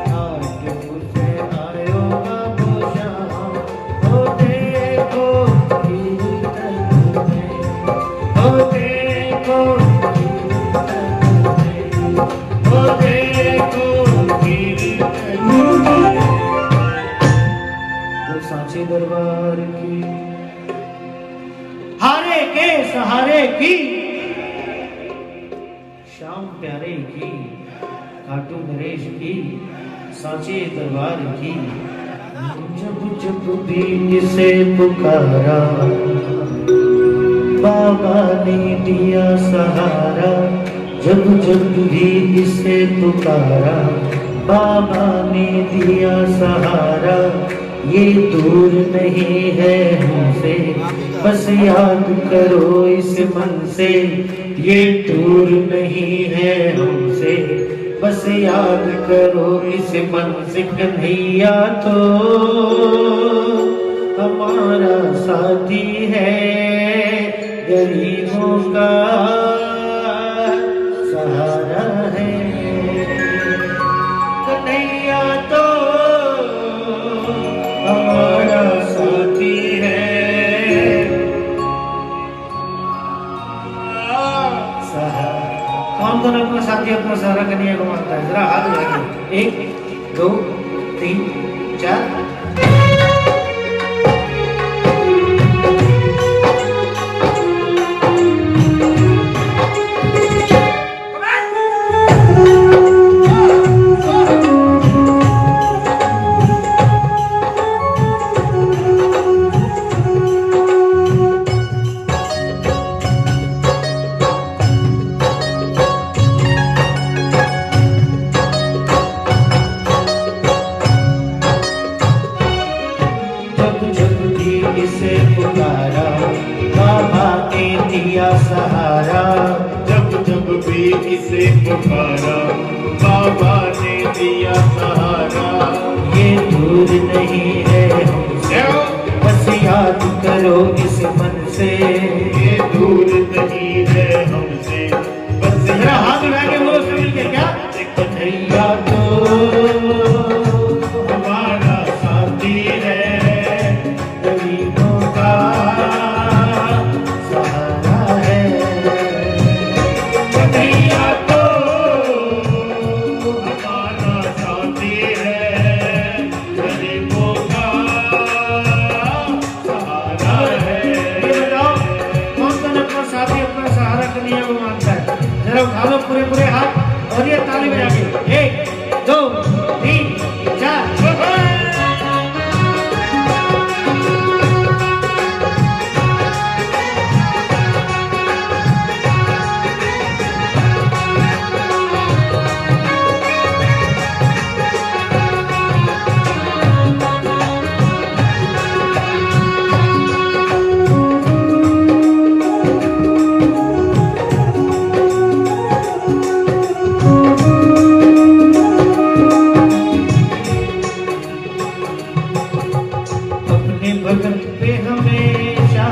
खाटू से आयो बाबू श्याम, वो देखो कीर्तन में, वो देखो कीर्तन में, वो देखो कीर्तन में। तो सांची दरबार की, हारे के सहारे की, श्याम प्यारे की, खाटू नरेश की, सांची दरबार की। जब जब भी इसे पुकारा, बाबा ने दिया सहारा। जब जब भी इसे पुकारा, बाबा ने दिया सहारा। ये दूर नहीं है हमसे, बस याद करो इस मन से। ये दूर नहीं है हमसे, बस याद करो इस मन से। कन्हैया तो हमारा साथी है, गरीबों का सहारा है। कन्हैया तो हमारा साथी है, कौन कौन अपना साथी अपना सहारा कन्हैया को मानता है? जरा हाथ उठाइए। 1 2 3 4। जब भी इसे पुकारा बाबा ने दिया सहारा। जब जब भी इसे पुकारा बाबा ने दिया सहारा। ये दूर नहीं है हमसे, बस याद करो इस मन से। ये दूर नहीं है हमसे, बस मेरा हाथ उठा के बोलो सब मिलके क्या? कन्हैया तो हमारा साथी है, गरीबों का सहारा है। कन्हैया तो हमारा साथी है, गरीबों का सहारा है। ये बताओ कौन कौन अपना साथी अपना सहारा कन्हैया को मानता है? जरा उठा लो पूरे पूरे हाथ और ये ताली बजा के 1 2 3 4। अपने भगत पे हमेशा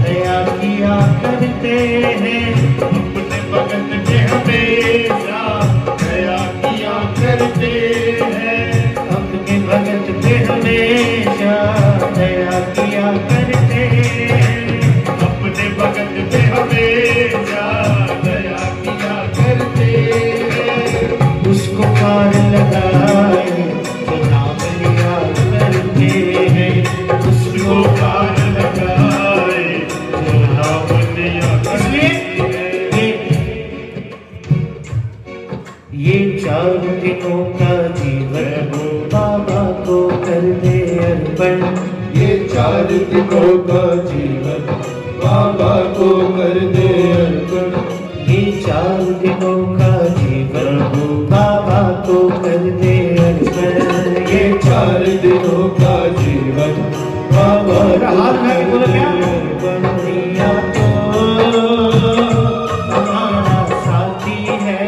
दया किया करते हैं। अपने भगत पे हमेशा दया किया करते हैं। अपने भगत पे हमेशा दया किया करते हैं। अपने भगत पे हमेशा दया किया करते हैं। उसको पार लगाए जो नाम लिया करते हैं। उसको उसको पार लगाए जो नाम लिया करते हैं। ये 4 दिनों का जीवन बाबा को कर दे अर्पण। ये 4 दिनों का जीवन बाबा को कर दे अर्पण। ये 4 दिनों का जीवन बाबा को कर दे अर्पण। ये 4 दिनों का जीवन बाबा मेरा हाथ उठा के बोलो क्या? कन्हैया तो हमारा साथी है,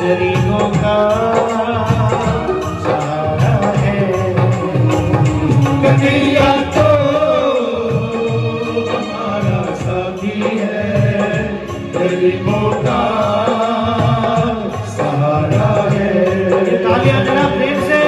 गरीबों का सहारा है। कन्हैया तो हमारा साथी है, गरीबों का सहारा है। तालियां जरा प्रेम से।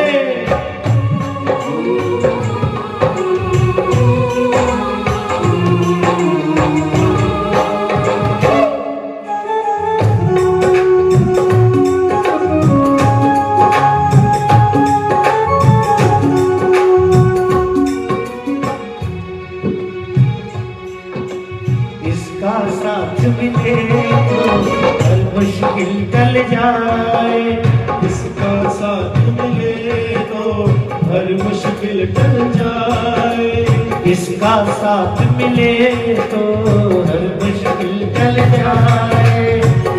इसका साथ मिले तो हर मुश्किल टल जाए। इसका साथ मिले तो हर मुश्किल टल जाए। इसका साथ मिले तो हर मुश्किल टल जाए।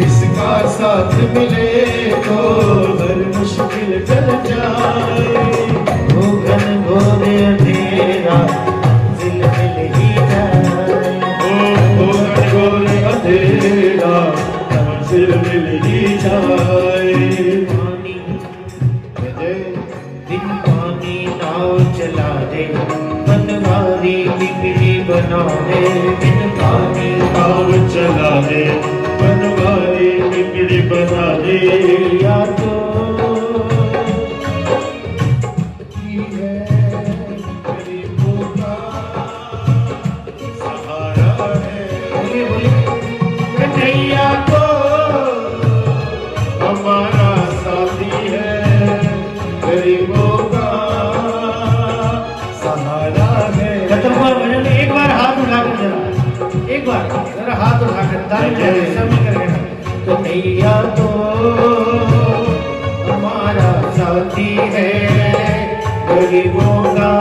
इसका साथ मिले तो हर मुश्किल टल जाए। वो घन घोर अंधेरा मंजिल मिल ही जाए। ओ घनघोर अंधेरा मंजिल मिल ही जाए। पानी बिन पानी नाव चला दे, बनवारी बिगड़ी बना दे। बिन पानी नाव चला दे, बनवारी बिगड़ी बना दे। या तो गरीबों का सहारा है। बोलिए बोलिए। कन्हैया तो हमारा साथी है, गरीबों का सहारा है। खतरनाक भजन। एक बार हाथ उठाकर जरा, एक बार जरा हाथ उठाकर ताली बजाइए सब मिल करके। कन्हैया तो हमारा साथी है, गरीबों का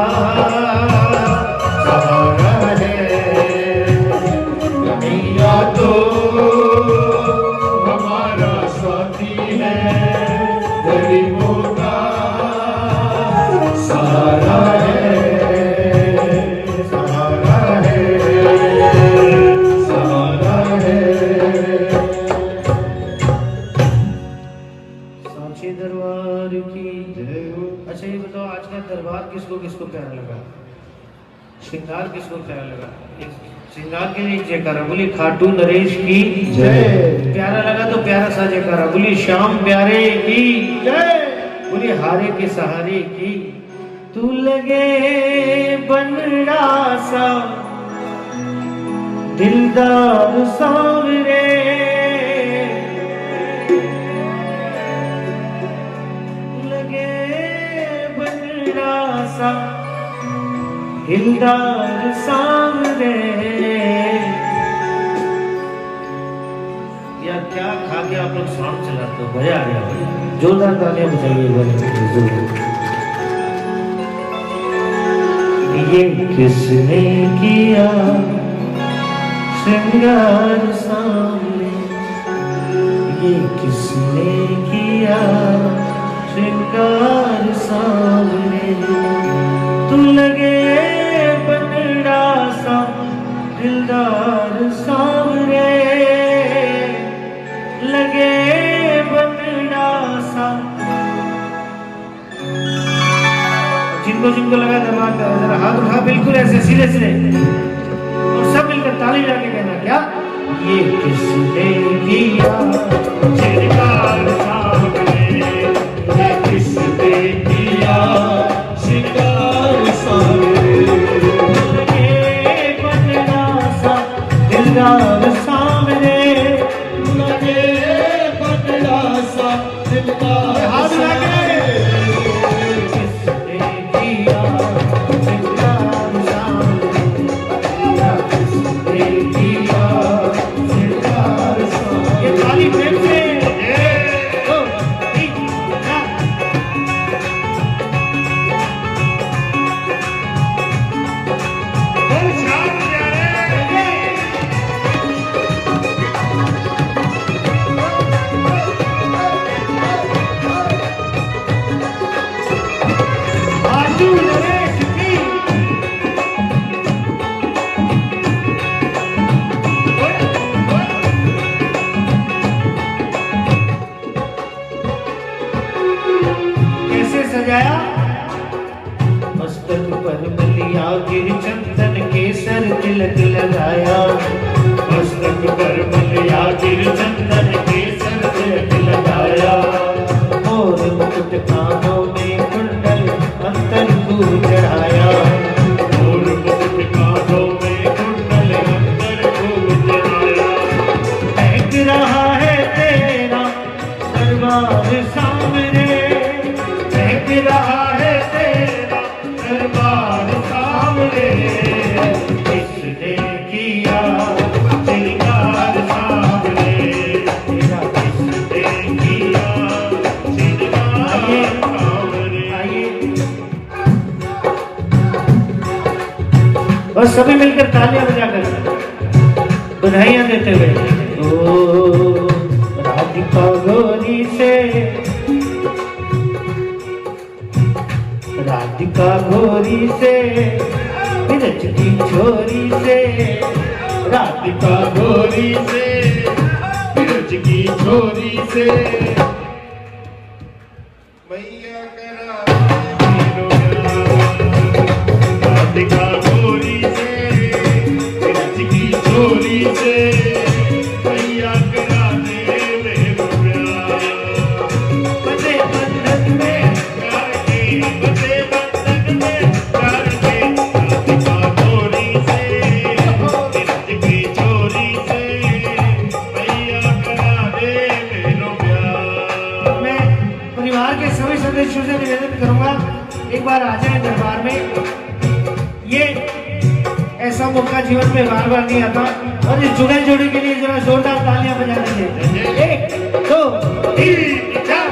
सहारा है। कन्हैया तो हमारा साथी है, गरीबों का सहारा है। किसको प्यारा लगा, श्रृंगार किसको प्यारा लगा, श्रृंगार के लिए जयकारा बोली खाटू नरेश की जय। प्यारा लगा तो प्यारा सा जयकारा बोली श्याम प्यारे की जय। बोली हारे के सहारे की। तू लगे बनड़ा सा दिलदार सांवरे, लगे बनड़ा सा दिलदार सांवरे। या क्या खा के आप लोग शाम चलाते हो, मजा आ गया भाई, जोरदार तालियां बजाइए एक बार। ये किसने किया श्रृंगार सामने, ये किसने किया श्रृंगार सामने। तू लगे बनड़ा सा दिलदार सामने, लगे बनड़ा सा। जिनको जिनको लगा दरबार का जरा हाथ उठा बिल्कुल ऐसे सीधे सीधे और सब मिलकर ताली लगा के कहना क्या, ये किसने किया श्रृंगार सामने, ये किसने किया श्रृंगार सामने। लगे बनड़ा सा दिलदार सामने, लगे बनड़ा सा दिलदार हाथ लगे। सजाया मस्तक पर मलिया गिर चंदन केसर तिलक लगाया, मस्तक पर मलिया गिर चंदन केसर तिलक लगाया। और मुकुट कानों में कुंडल अंतर को चढ़ाया, और मुकुट कानों में कुंडल अंतर को चढ़ाया। महक रहा है तेरा दरबार सामने, रहा है तेरा दरबार सामने। किसने किया श्रृंगार सामने, तेरा किसने किया श्रृंगार सामने। और सभी मिलकर तालियां बजाकर बधाइयां देते हुए ओ राधिका गोरी से, राधिका गोरी से ब्रज की छोरी से, राधिका गोरी से ब्रज की छोरी से। मैया करा मेरो प्यार। राधिका गोरी से ब्रज की छोरी से, मैया करा दे मेरो प्यार। बंदे बंधन में प्यार की बंदे बंधन में प्यार के। राधिका गोरी से ब्रज की छोरी से, मैया करा दे मेरो प्यार। मैं परिवार के सभी सदस्यों से निवेदन करूंगा एक बार आ जाए दरबार में। ये ऐसा मौका जीवन में बार बार नहीं आता और इस जुगल जोड़ी के लिए जरा जोरदार तालियां बजाने चाहिए। 1 2 तीन चार।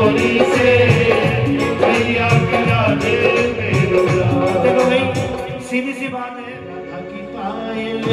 डोरी से भैया करा दे मेरो राम। देखो भाई सीधी सी बात है, राधा की पायल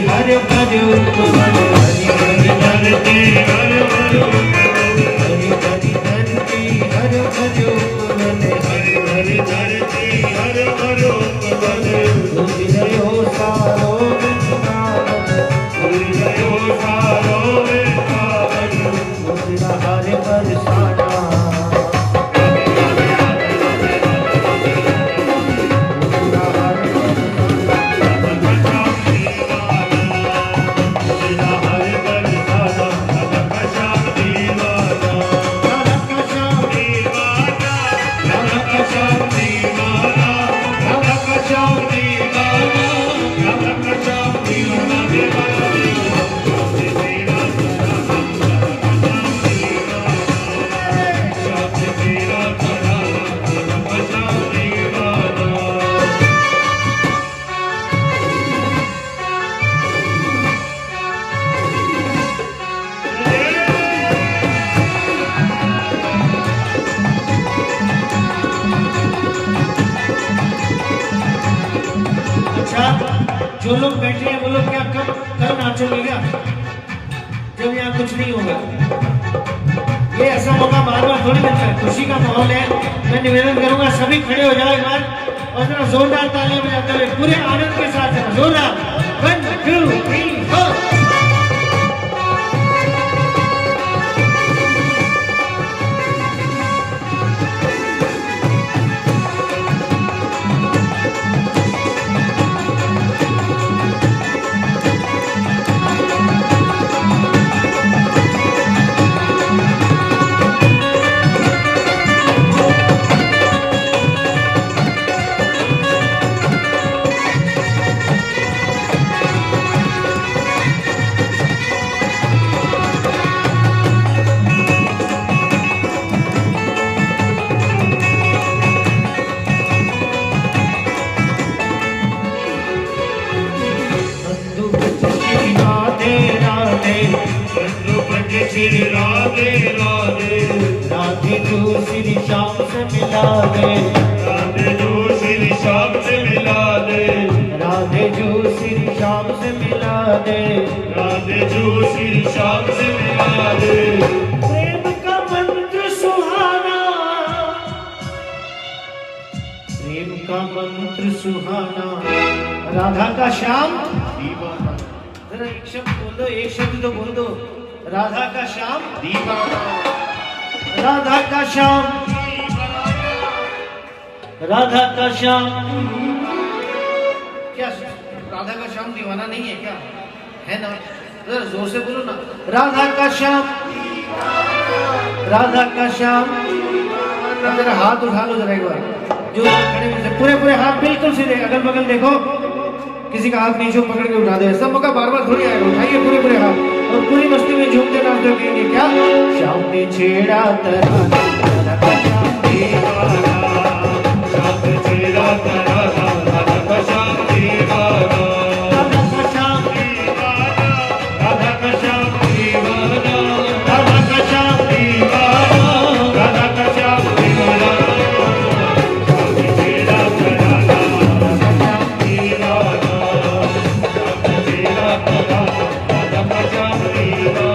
हर भर उपवन हरि हरि धरती हर भर उपवन हरि हरि धरती हर भर उपवन हरि हरि धरती हर भर उपवन उदिरयो सारो वृंदावन उदिरयो सारो वृंदावन उदिरा हर बरसाना मौका बार बार थोड़ी मिलता है, खुशी का माहौल है। मैं निवेदन करूंगा सभी खड़े हो जाओ एक बार और जरा जोरदार तालियां बजाते हुए पूरे आनंद के साथ जोरदार 1 2 3 4। श्री राधे राधे राधे जो श्री श्याम से मिला दे, राधे जो श्री श्याम से मिला दे, राधे जो श्री श्याम से मिला दे, राधे जो श्री श्याम से मिला दे। प्रेम का मंत्र सुहाना, प्रेम का मंत्र सुहाना, राधा का श्याम दीवाना, जरा एक शब्द बोल दो, एक शब्द तो बोल दो, राधा का श्याम दीवाना, राधा का श्याम, राधा का श्याम। क्या राधा का श्याम दीवाना नहीं है क्या? है ना? जरा जोर से बोलो ना, राधा का श्याम, राधा का श्याम। जरा हाथ उठा लो जरा एक बार, जो खड़े हुए थे पूरे पूरे हाथ बिल्कुल सीधे, अगल बगल देखो, किसी का हाथ नीचे पकड़ के उठा दे, सब मौका बार बार थोड़ी आएगा, उठाइए पूरे पूरे हाथ और पूरी मस्ती में झूमते नाचते कहेंगे क्या? श्याम ने छेड़ा तराना, श्याम दीवाना, श्याम छेड़ा तराना, राधा का श्याम दीवाना, राधा का श्याम दीवाना, राधा का श्याम दीवाना, राधा का श्याम दीवाना, राधा का श्याम दीवाना, श्याम छेड़ा तराना, राधा का श्याम दीवाना, श्याम छेड़ा तराना, राधा का श्याम दीवाना।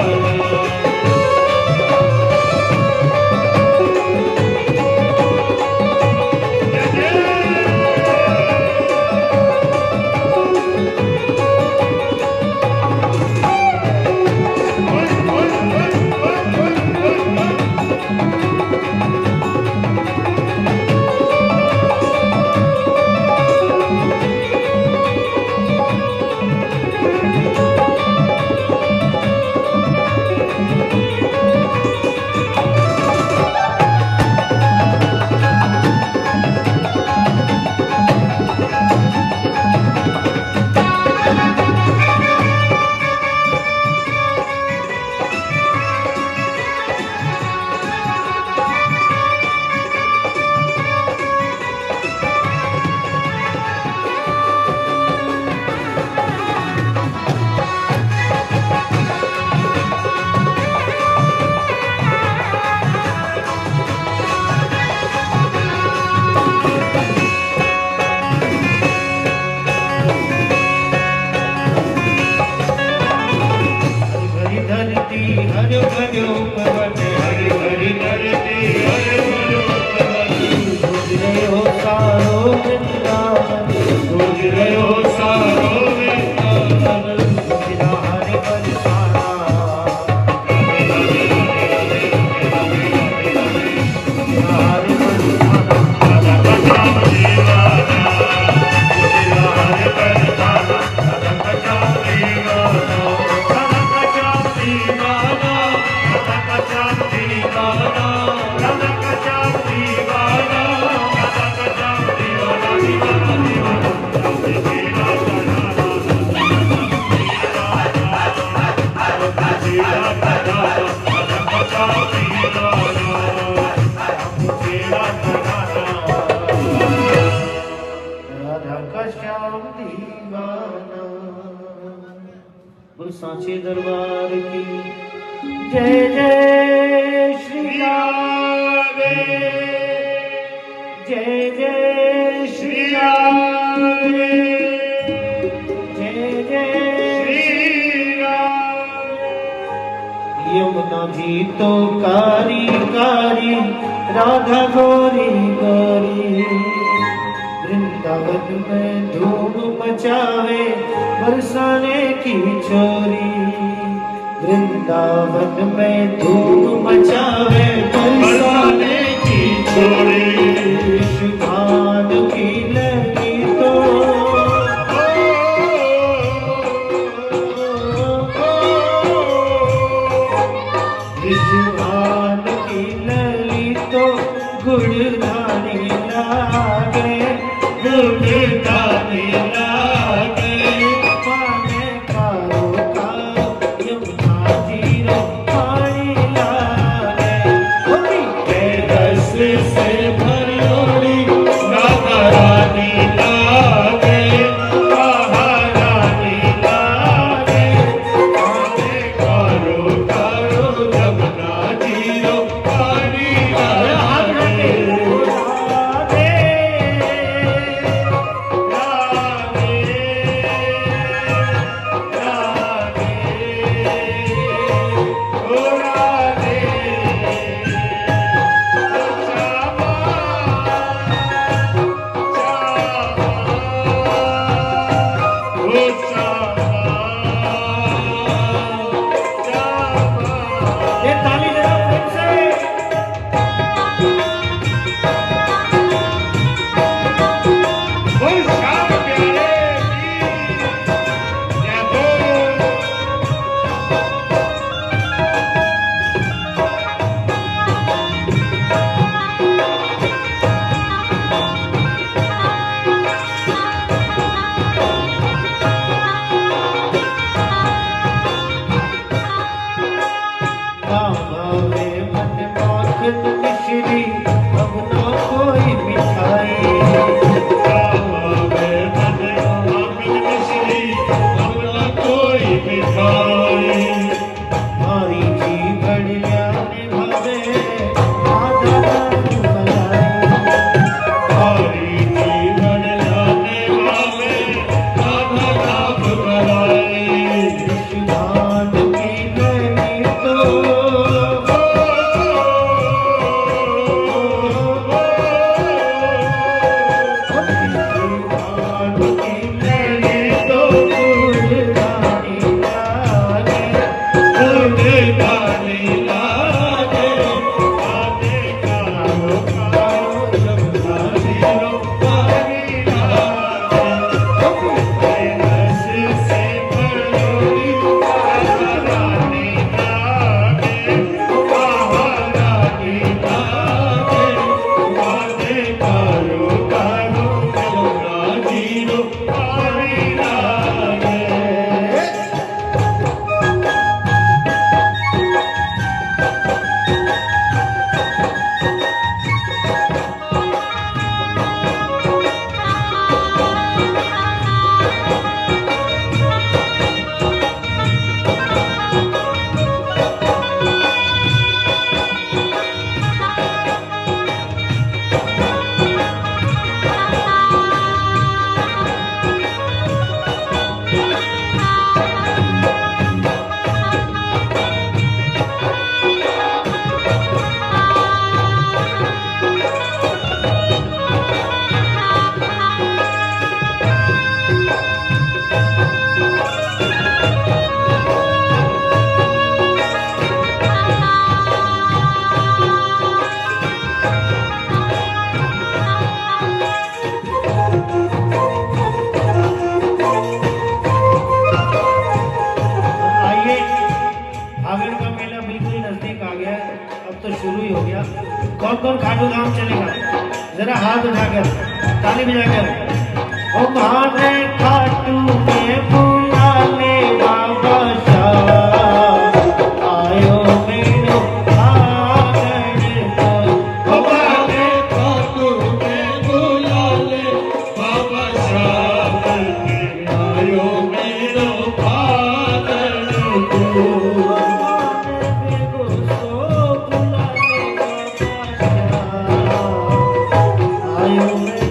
हरि भजो पर्वत, हरि हरि धरती हरि भजो पर्वत, गूंज रहे हो सारो वृंदावन, गूंज रहे हो सारो वृंदावन, तेरा हरि बरसाना, हरि बरसाना, राधा का श्याम दीवाना, तेरा हरि बरसाना, राधा का श्याम दीवाना, राधा का श्याम दीवाना, राधा का श्याम दीवाना, राधा का श्याम दीवाना, राधा का श्याम दीवाना, दीवाना दीवाना, श्याम तेरा तराना, तेरा तराना, राधा का श्याम दीवाना, तेरा तराना। राधा का श्याम दीवाना। बोल सांचे दरबार की जय जय श्री राम, जय जय श्री राम, जय जय यमुना माझी तो कारी कारी राधा गोरी गोरी। वृंदावन में धूम मचावे बरसाने की छोरी। वृंदावन में धूम मचावे बरसाने की छोरी। शुभान की लगी तो शुभान की लगी तो गुड़धानी लागे गुड़धानी लागे। पाने कारो का यमुना जीरो पानी लागे। रस से भरियोड़ी राधा रानी लागे महारानी लागे। पाने कारो कारो यमुना जीरो पानी लागे। ये ताली जरा फिर से। बाबे मन माखन मिश्री अब ना कोई मिठाई। मारी जी बढ़िया निभावे आधा नाम मलाई। शुभान की लगी तो कौन कौन खाटू धाम चलेगा? जरा हाथ उठाकर ताली बजाकर। ओ भाने खाटू में बुला ले बाबा शाह, आयो मेरो आंगन को। ओ भाने खाटू में बुला ले बाबा शाह, आयो मेरो आंगन को। आयो मेरो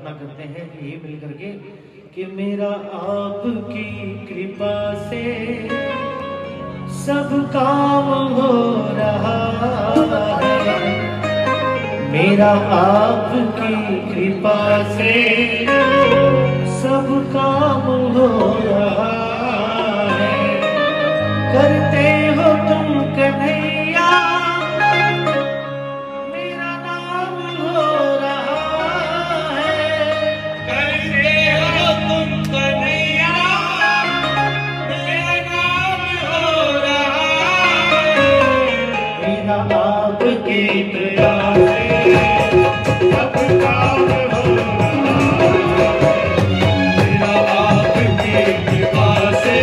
प्रार्थना करते हैं कि ये मिल करके कि मेरा आपकी कृपा से सब काम हो रहा है, मेरा आपकी कृपा से सब काम हो रहा है, करते हो तुम कन्हैया मेरा नाम हो रहा है, करते हो तुम कन्हैया मेरा नाम हो रहा है, मेरा आपकी कृपा सब काम हो रहा है, मेरा आपकी कृपा से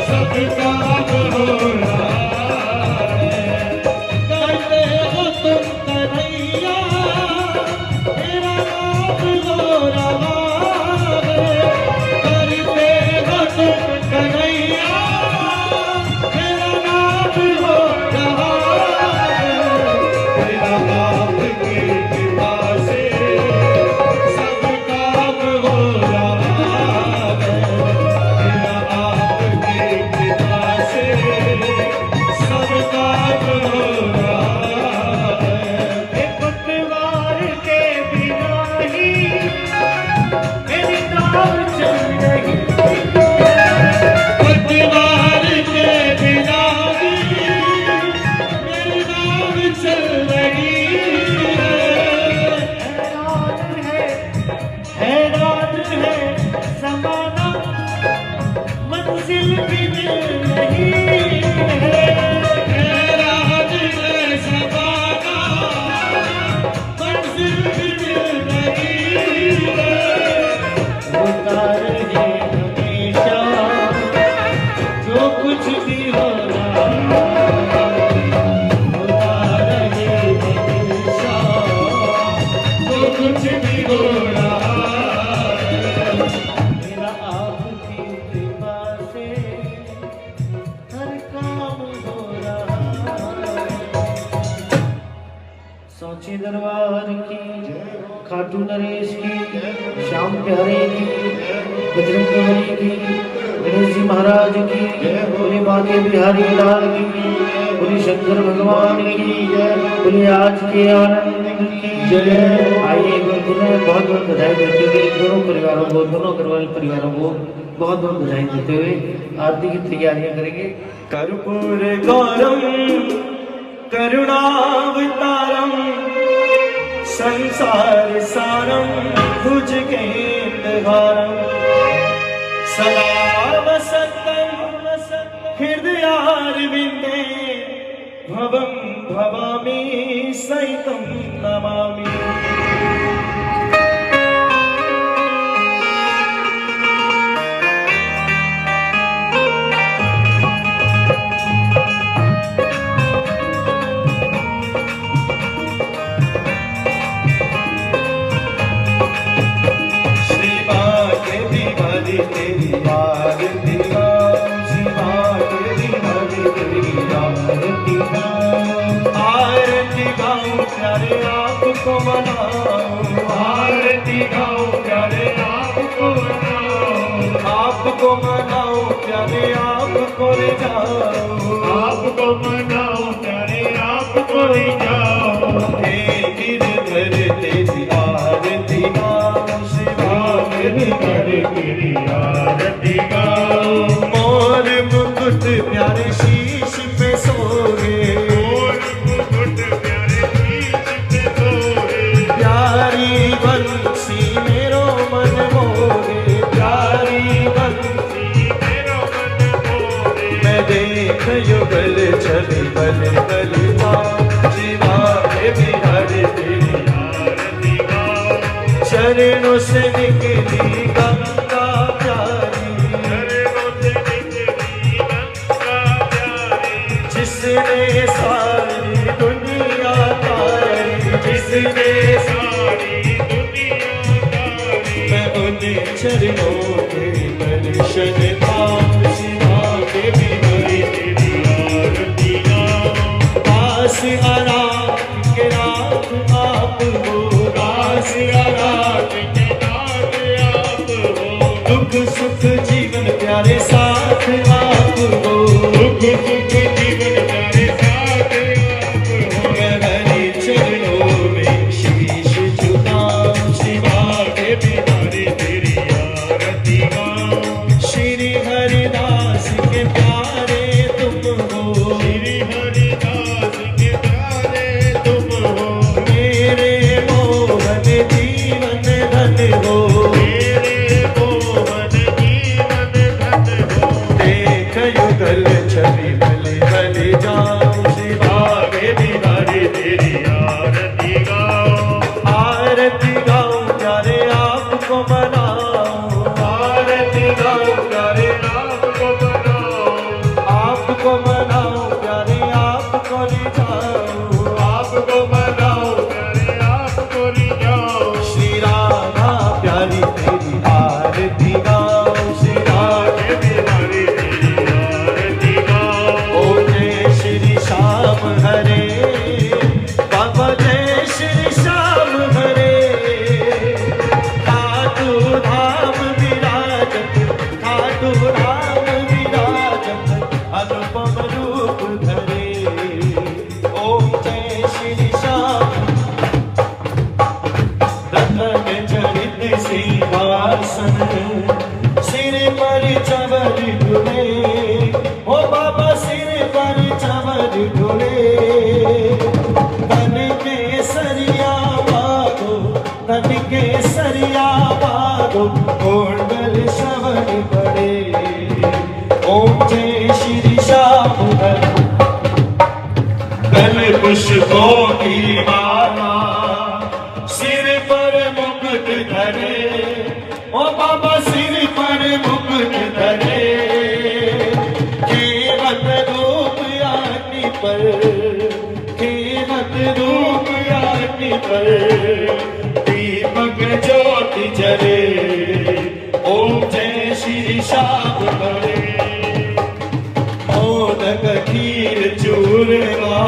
सब काम हो रहा है, करते हो तुम कन्हैया मेरा नाम हो रहा है, करते हो तुम कन्हैया मेरा नाम हो रहा है, मेरा आपकी कृपा से सब काम हो रहा है, मेरा आपकी कृपा से सब काम हो रहा है, एक पटवार के बिना ही मेरी नाव चल रही पतवार के बिना भी मेरी नाव चल रही है, हैरान है ज़माना मंजिल भी मिल रही है, हैरान है ज़माना मंजिल भी मिल रही है, उतार है हमेशा जो कुछ भी हो रहा उतार है हमेशा जो कुछ भी हो रहा है, मेरा आपकी कृपा से हर काम हो रहा है। सांची दरबार की, खाटू नरेश की, श्याम प्यारे की, बजरंग बली की, गणेश जी महाराज की, बोले बाके बिहारी लाल की, बोले शंकर भगवान की, बोले आज के आनंद की जय। आइए एक बार पुनः बहुत बहुत बधाई देते हुए दोनों परिवारों को, दोनों घरवाले परिवारों को बहुत बहुत बधाई देते हुए आरती की तैयारियां करेंगे। कर्पूर गौरम करुणावतारम संसार सारम भुजगेन्द्रहारम सदा वसंतम हृदयारविंदे भवं भवामि सहितं नमामि। प्यारे आपको मनाऊं, आरती गाओ प्यारे आपको मनाओ, आपको मनाऊं प्यारे आपको ले जाऊं, आपको मनाओ प्यारे आपको ले जाओ, हे गिरधर तेरी आरती गाऊं, शिवा गिरधर तेरी आरती गाओ, मोर मुकुट प्यारे शीश पे सोए, और मुकुट प्यारे शीश पे सोए, प्यारी बंसी मेरो मन मोहे, प्यारी बंसी मेरो मन मोहे, मैं देख युगल चली बल बल जाऊं, शिवा के बिहारी तेरी आरती गाओ, चरणों से निकली गंगा प्यारी, चरणों से निकली गंगा प्यारी, जिसने सारी दुनिया तारी, जिसने सारी दुनिया तारी, मैं उन चरणों के दर्शन पाऊं, शिवा के बिहारी तेरी आरती गाओ, दास आराम के रात आप हो, दास आराधे दुख सुख जीवन प्यारे साथ आप हो, दुख सुख जीवन प्यारे साथ आप हो। मैं हरि चरणों में शीश झुकाऊं, शिवा के बिहारी तेरी आरती गाऊं, श्री हरिदास के प्यारे तुम हो, श्री हरिदास के प्यारे तुम हो। मेरे मोहन जीवन धन हो, मेरे मोहन जीवन धन हो। देख युगल छवि भले भले जाऊं, शिवा आगे बिहारी तेरी आरती गाऊं, आरती गाऊं प्यारे आपको मनाऊं, आरती गाऊं प्यारे आपको बनाऊं, आपको मनाऊं प्यारे आपको रिझाऊं, आपको बनाऊं प्यारे आपको रिझाऊं। श्री राधा प्यारी तेरी आरती गाऊं, श्री आगे बिहारी तेरी आरती गाऊं, ओ जय श्री श्याम हरे, बाबा जय श्री श्याम हरे, खाटू धाम विराजत, खाटू धाम विराजत, अनुपम रूप धरे। ओम जय श्री श्याम, रतन चरित सिंहासन, सिर पर चवर ढुले, ओ बाबा सिर पर चवर ढुले, तन के सरिया बागो, तन के सरिया बागो, कोंडल श्रवण पड़े। ओम जय श्री श्याम हरे, गल पुष्पों की माला, सिर पर मुकुट धरे, ओ बाबा सिर पर मुकुट धरे, केवट रूप आने पर, केवट रूप आने पर, दीपक ज्योति जले। ओम जय श्री श्याम हरे, मोदक खीर चूरमा,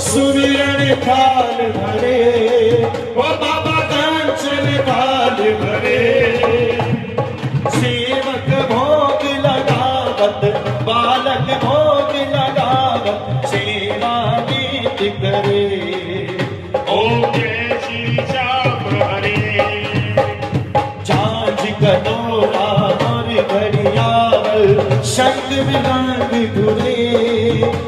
सुमिरन थाल भरे, ओ बाबा कंचन थाल भरे, सेवक भोग लगावत, बालक भोग लगावत, सेवा गीत करे। ओम जय श्री श्याम हरे, झांझ कटोरा और घड़ियाल, शंख मृदंग धुरे,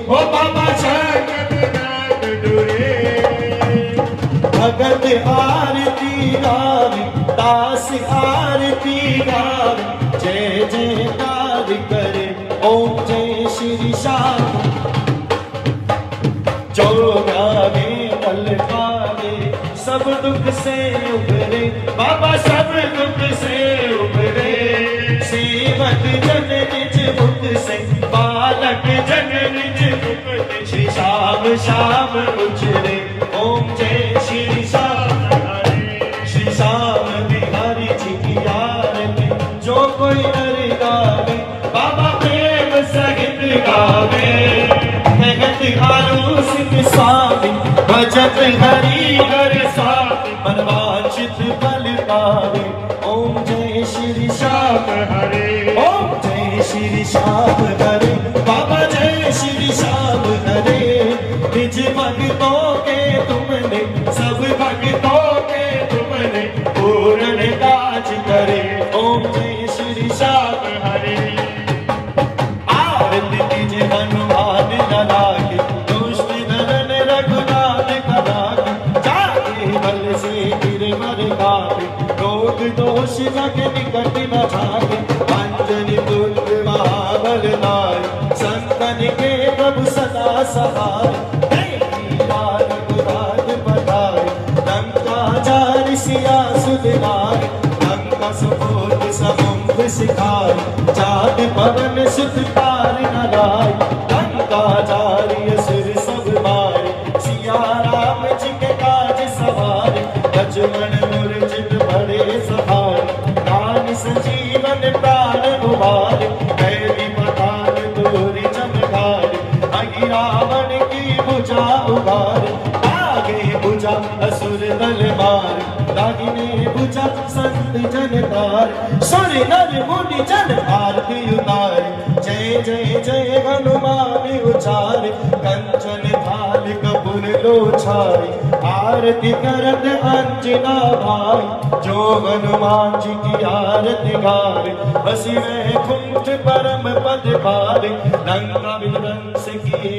ओ बाबा शंख नाथ डुरे। भगत आरती गावे, दास आरती गावे, जय जयकार करे। ओम जय श्री श्याम, जो गावे पल पावे, सब दुख से उबरे, बाबा सब दुख से उबरे, सेवक जन निज मुख से, बालक जन निज मुख से, श्री श्याम श्याम उचरे। ओम जय श्री श्याम हरे, श्री श्याम बिहारी जी की आरती, जो कोई नर गावे, बाबा प्रेम सहित गावे, भगत आलू सिंह स्वामी, भजत हरि हर स्वामी, मनवांचित फल पावे। ओम जय श्री श्याम हरे, ओम जय श्री श्याम हरे, बाबा जय श्री श्याम हरे, निज भक्तों के तुमने, सब भक्तों के तुमने, पूर्ण काज करे। ओम जय श्री श्याम हरे, आरती कीजे हनुमान लला के, दुष्ट नरन रघुनाथ कला के, जाके बल से गिरवर गावे, रोग दोष जग निकट न जागे, अंजनी पुत्र महाबल नाय, संतन के प्रभु सदा सहाय, रघुनाथ पधारे, लंका जारि सिया सुदिनाय, लंका सुबोध समुद्र सिखाय, जात पवन सुत पार न लाय, लंका जारि असुर सब मारे, सिया राम जी के काज सवारे, लक्ष्मण मूर्छित बड़े सहारे, राम संजीवन प्राण उबारे, कैदी पठान तोरि चमकारे, अहि रावण की भुजा उबारे, आगे भुजा असुर दल मार, दागिने बुझा संत जन तार सुर नर मुनि जन आरती उतार जय जय जय हनुमान उचार कंचन थाल कपूर लो छाई आरती करत अंजना भाई जो हनुमान जी की आरती गार बसी वैकुंठ परम पद पार लंका विध्वंस किए